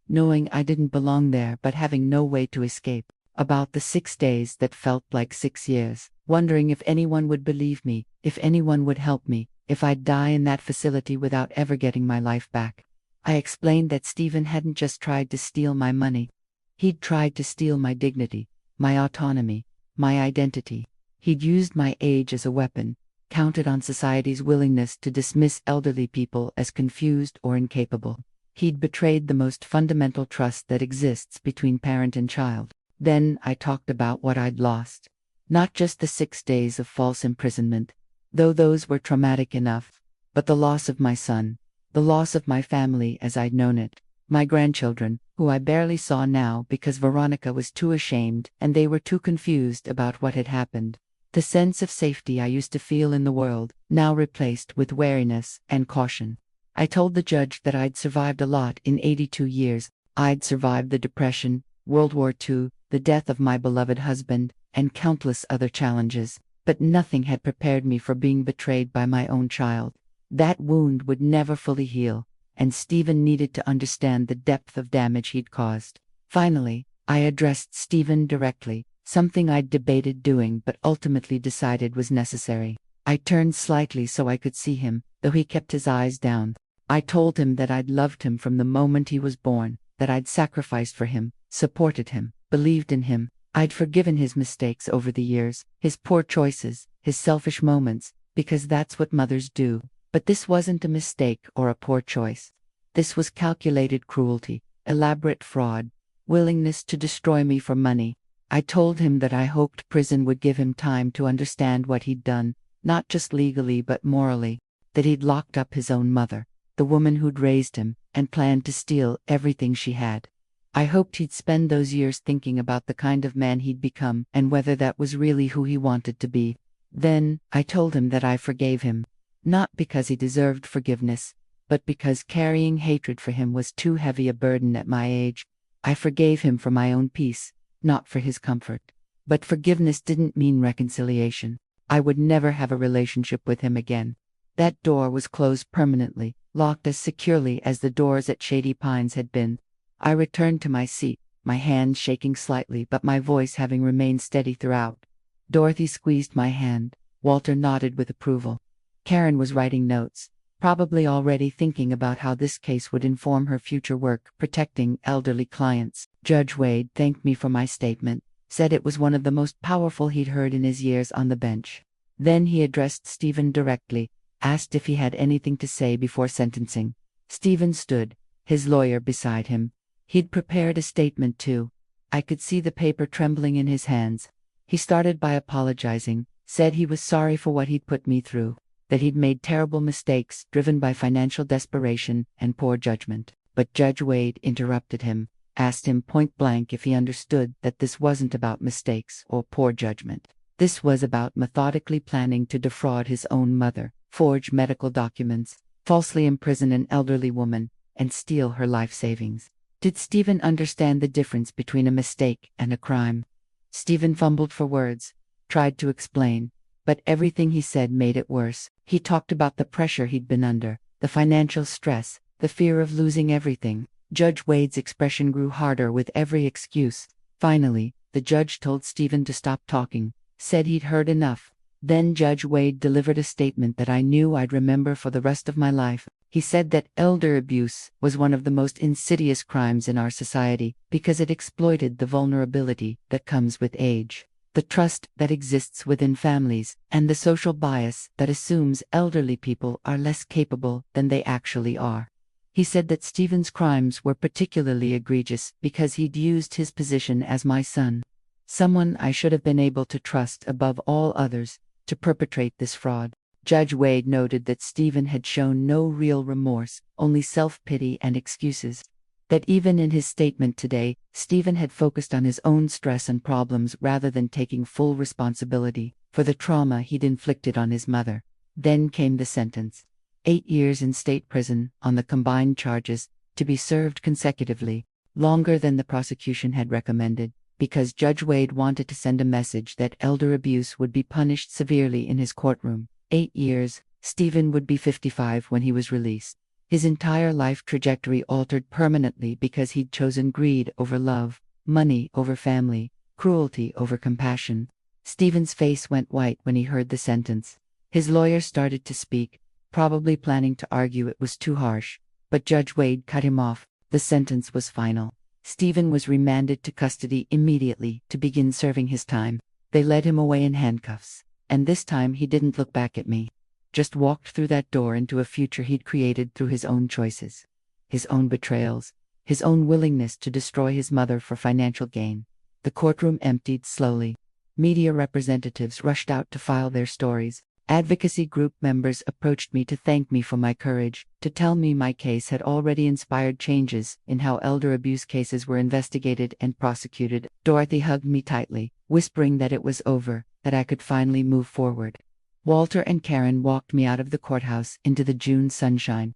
knowing I didn't belong there but having no way to escape, about the 6 days that felt like 6 years, wondering if anyone would believe me, if anyone would help me, if I'd die in that facility without ever getting my life back. I explained that Stephen hadn't just tried to steal my money. He'd tried to steal my dignity, my autonomy, my identity. He'd used my age as a weapon, counted on society's willingness to dismiss elderly people as confused or incapable. He'd betrayed the most fundamental trust that exists between parent and child. Then I talked about what I'd lost. Not just the 6 days of false imprisonment, though those were traumatic enough, but the loss of my son, the loss of my family as I'd known it, my grandchildren, who I barely saw now because Veronica was too ashamed and they were too confused about what had happened. The sense of safety I used to feel in the world, now replaced with wariness and caution. I told the judge that I'd survived a lot in 82 years. I'd survived the Depression, World War II, the death of my beloved husband, and countless other challenges, but nothing had prepared me for being betrayed by my own child. That wound would never fully heal, and Stephen needed to understand the depth of damage he'd caused. Finally, I addressed Stephen directly, something I'd debated doing but ultimately decided was necessary. I turned slightly so I could see him, though he kept his eyes down. I told him that I'd loved him from the moment he was born, that I'd sacrificed for him, supported him, believed in him. I'd forgiven his mistakes over the years, his poor choices, his selfish moments, because that's what mothers do. But this wasn't a mistake or a poor choice. This was calculated cruelty, elaborate fraud, willingness to destroy me for money. I told him that I hoped prison would give him time to understand what he'd done, not just legally but morally, that he'd locked up his own mother, the woman who'd raised him, and planned to steal everything she had. I hoped he'd spend those years thinking about the kind of man he'd become and whether that was really who he wanted to be. Then, I told him that I forgave him, not because he deserved forgiveness, but because carrying hatred for him was too heavy a burden at my age. I forgave him for my own peace, not for his comfort. But forgiveness didn't mean reconciliation. I would never have a relationship with him again. That door was closed permanently, locked as securely as the doors at Shady Pines had been. I returned to my seat, my hand shaking slightly but my voice having remained steady throughout. Dorothy squeezed my hand. Walter nodded with approval. Karen was writing notes, probably already thinking about how this case would inform her future work protecting elderly clients. Judge Wade thanked me for my statement, said it was one of the most powerful he'd heard in his years on the bench. Then he addressed Stephen directly, asked if he had anything to say before sentencing. Stephen stood, his lawyer beside him. He'd prepared a statement too. I could see the paper trembling in his hands. He started by apologizing, said he was sorry for what he'd put me through, that he'd made terrible mistakes driven by financial desperation and poor judgment. But Judge Wade interrupted him, asked him point blank if he understood that this wasn't about mistakes or poor judgment. This was about methodically planning to defraud his own mother, forge medical documents, falsely imprison an elderly woman, and steal her life savings. Did Stephen understand the difference between a mistake and a crime? Stephen fumbled for words, tried to explain, but everything he said made it worse. He talked about the pressure he'd been under, the financial stress, the fear of losing everything. Judge Wade's expression grew harder with every excuse. Finally, the judge told Stephen to stop talking, said he'd heard enough. Then Judge Wade delivered a statement that I knew I'd remember for the rest of my life. He said that elder abuse was one of the most insidious crimes in our society because it exploited the vulnerability that comes with age, the trust that exists within families, and the social bias that assumes elderly people are less capable than they actually are. He said that Stephen's crimes were particularly egregious because he'd used his position as my son, someone I should have been able to trust above all others, to perpetrate this fraud. Judge Wade noted that Stephen had shown no real remorse, only self-pity and excuses. That even in his statement today, Stephen had focused on his own stress and problems rather than taking full responsibility for the trauma he'd inflicted on his mother. Then came the sentence. 8 years in state prison on the combined charges, to be served consecutively, longer than the prosecution had recommended, because Judge Wade wanted to send a message that elder abuse would be punished severely in his courtroom. 8 years, Stephen would be 55 when he was released. His entire life trajectory altered permanently because he'd chosen greed over love, money over family, cruelty over compassion. Stephen's face went white when he heard the sentence. His lawyer started to speak, probably planning to argue it was too harsh, but Judge Wade cut him off. The sentence was final. Stephen was remanded to custody immediately to begin serving his time. They led him away in handcuffs. And this time he didn't look back at me, just walked through that door into a future he'd created through his own choices, his own betrayals, his own willingness to destroy his mother for financial gain. The courtroom emptied slowly. Media representatives rushed out to file their stories. Advocacy group members approached me to thank me for my courage, to tell me my case had already inspired changes in how elder abuse cases were investigated and prosecuted. Dorothy hugged me tightly, whispering that it was over, that I could finally move forward. Walter and Karen walked me out of the courthouse into the June sunshine.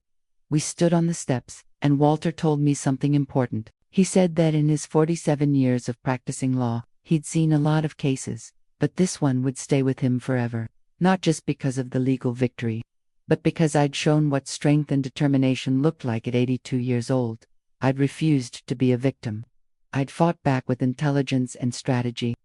We stood on the steps, and Walter told me something important. He said that in his 47 years of practicing law, he'd seen a lot of cases, but this one would stay with him forever. Not just because of the legal victory, but because I'd shown what strength and determination looked like at 82 years old. I'd refused to be a victim. I'd fought back with intelligence and strategy.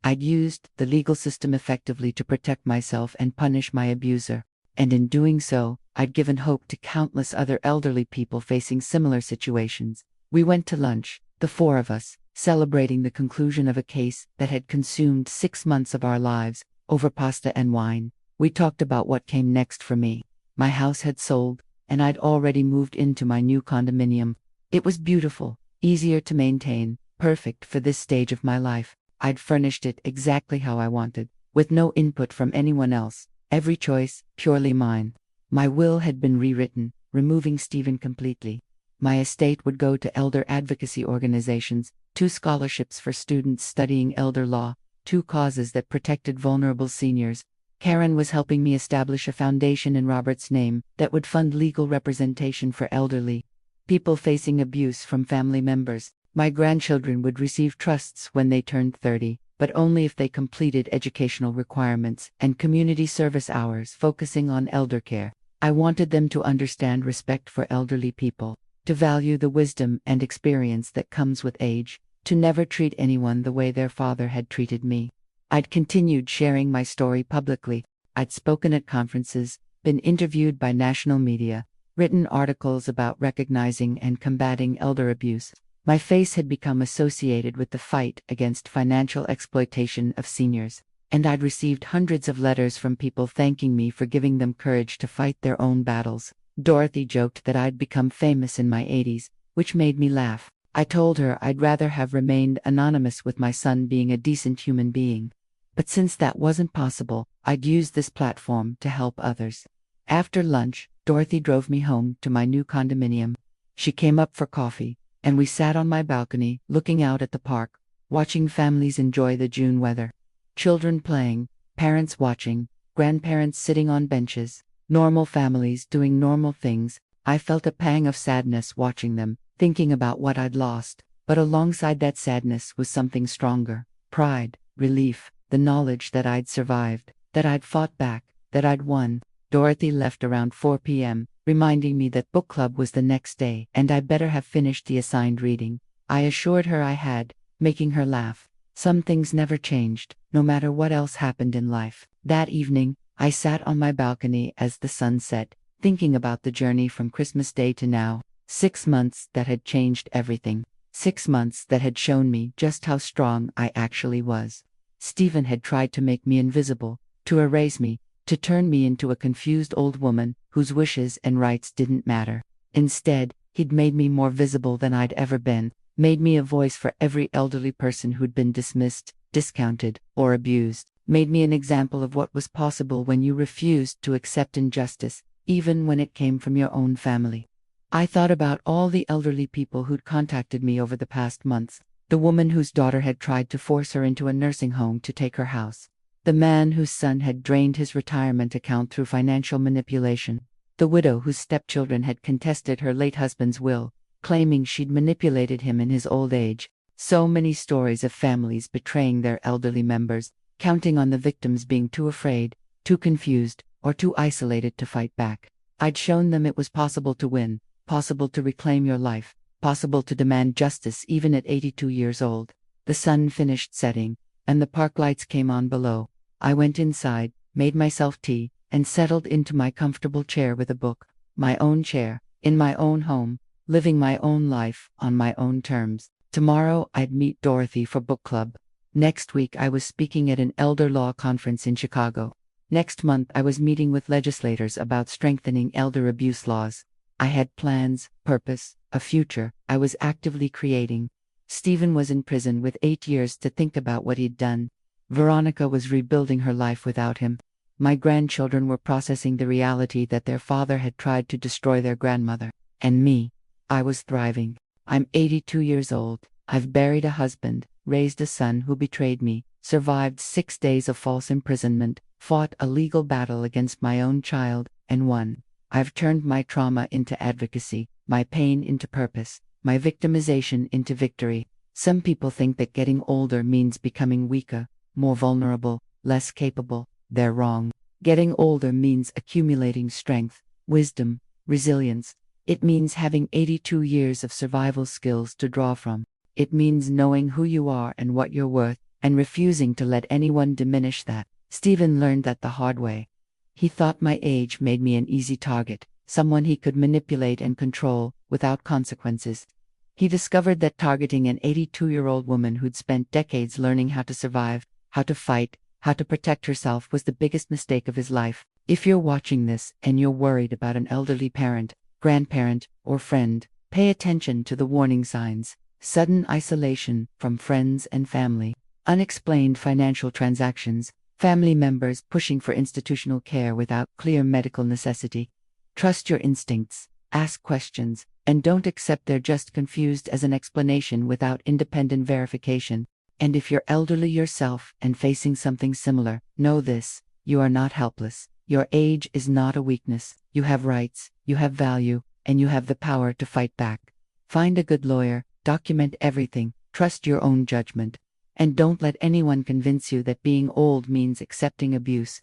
I'd used the legal system effectively to protect myself and punish my abuser. And in doing so, I'd given hope to countless other elderly people facing similar situations. We went to lunch, the four of us, celebrating the conclusion of a case that had consumed 6 months of our lives. Over pasta and wine, we talked about what came next for me. My house had sold, and I'd already moved into my new condominium. It was beautiful, easier to maintain, perfect for this stage of my life. I'd furnished it exactly how I wanted, with no input from anyone else, every choice purely mine. My will had been rewritten, removing Stephen completely. My estate would go to elder advocacy organizations, 2 scholarships for students studying elder law, 2 causes that protected vulnerable seniors. Karen was helping me establish a foundation in Robert's name that would fund legal representation for elderly people facing abuse from family members. My grandchildren would receive trusts when they turned 30, but only if they completed educational requirements and community service hours focusing on elder care. I wanted them to understand respect for elderly people, to value the wisdom and experience that comes with age, to never treat anyone the way their father had treated me. I'd continued sharing my story publicly. I'd spoken at conferences, been interviewed by national media, written articles about recognizing and combating elder abuse. My face had become associated with the fight against financial exploitation of seniors, and I'd received hundreds of letters from people thanking me for giving them courage to fight their own battles. Dorothy joked that I'd become famous in my 80s, which made me laugh. I told her I'd rather have remained anonymous with my son being a decent human being. But since that wasn't possible, I'd use this platform to help others. After lunch, Dorothy drove me home to my new condominium. She came up for coffee, and we sat on my balcony, looking out at the park, watching families enjoy the June weather. Children playing, parents watching, grandparents sitting on benches, normal families doing normal things. I felt a pang of sadness watching them, thinking about what I'd lost, but alongside that sadness was something stronger: pride, relief, the knowledge that I'd survived, that I'd fought back, that I'd won. Dorothy left around 4 p.m., reminding me that book club was the next day and I better have finished the assigned reading. I assured her I had, making her laugh. Some things never changed, no matter what else happened in life. That evening, I sat on my balcony as the sun set, thinking about the journey from Christmas Day to now. 6 months that had changed everything. 6 months that had shown me just how strong I actually was. Stephen had tried to make me invisible, to erase me, to turn me into a confused old woman whose wishes and rights didn't matter. Instead, he'd made me more visible than I'd ever been, made me a voice for every elderly person who'd been dismissed, discounted, or abused, made me an example of what was possible when you refused to accept injustice, even when it came from your own family. I thought about all the elderly people who'd contacted me over the past months: the woman whose daughter had tried to force her into a nursing home to take her house, the man whose son had drained his retirement account through financial manipulation, the widow whose stepchildren had contested her late husband's will, claiming she'd manipulated him in his old age. So many stories of families betraying their elderly members, counting on the victims being too afraid, too confused, or too isolated to fight back. I'd shown them it was possible to win, possible to reclaim your life, possible to demand justice even at 82 years old. The sun finished setting, and the park lights came on below. I went inside, made myself tea, and settled into my comfortable chair with a book. My own chair, in my own home, living my own life on my own terms. Tomorrow I'd meet Dorothy for book club. Next week I was speaking at an elder law conference in Chicago. Next month I was meeting with legislators about strengthening elder abuse laws. I had plans, purpose, a future I was actively creating. Stephen was in prison with 8 years to think about what he'd done. Veronica was rebuilding her life without him. My grandchildren were processing the reality that their father had tried to destroy their grandmother. And me, I was thriving. I'm 82 years old. I've buried a husband, raised a son who betrayed me, survived 6 days of false imprisonment, fought a legal battle against my own child, and won. I've turned my trauma into advocacy, my pain into purpose, my victimization into victory. Some people think that getting older means becoming weaker, more vulnerable, less capable. They're wrong. Getting older means accumulating strength, wisdom, resilience. It means having 82 years of survival skills to draw from. It means knowing who you are and what you're worth, and refusing to let anyone diminish that. Stephen learned that the hard way. He thought my age made me an easy target, someone he could manipulate and control, without consequences. He discovered that targeting an 82-year-old woman who'd spent decades learning how to survive, how to fight, how to protect herself was the biggest mistake of his life. If you're watching this and you're worried about an elderly parent, grandparent, or friend, pay attention to the warning signs. Sudden isolation from friends and family. Unexplained financial transactions. Family members pushing for institutional care without clear medical necessity. Trust your instincts, ask questions, and don't accept they're just confused as an explanation without independent verification. And if you're elderly yourself and facing something similar, know this: you are not helpless. Your age is not a weakness. You have rights, you have value, and you have the power to fight back. Find a good lawyer, document everything, trust your own judgment. And don't let anyone convince you that being old means accepting abuse.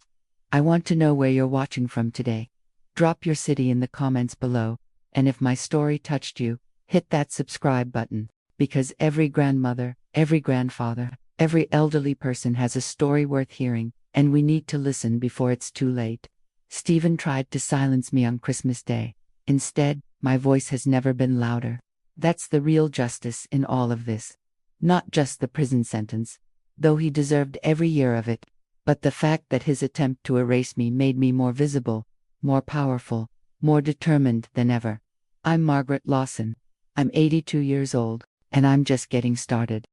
I want to know where you're watching from today. Drop your city in the comments below, and if my story touched you, hit that subscribe button, because every grandmother, every grandfather, every elderly person has a story worth hearing, and we need to listen before it's too late. Stephen tried to silence me on Christmas Day. Instead, my voice has never been louder. That's the real justice in all of this. Not just the prison sentence, though he deserved every year of it, but the fact that his attempt to erase me made me more visible, more powerful, more determined than ever. I'm Margaret Lawson. I'm 82 years old, and I'm just getting started.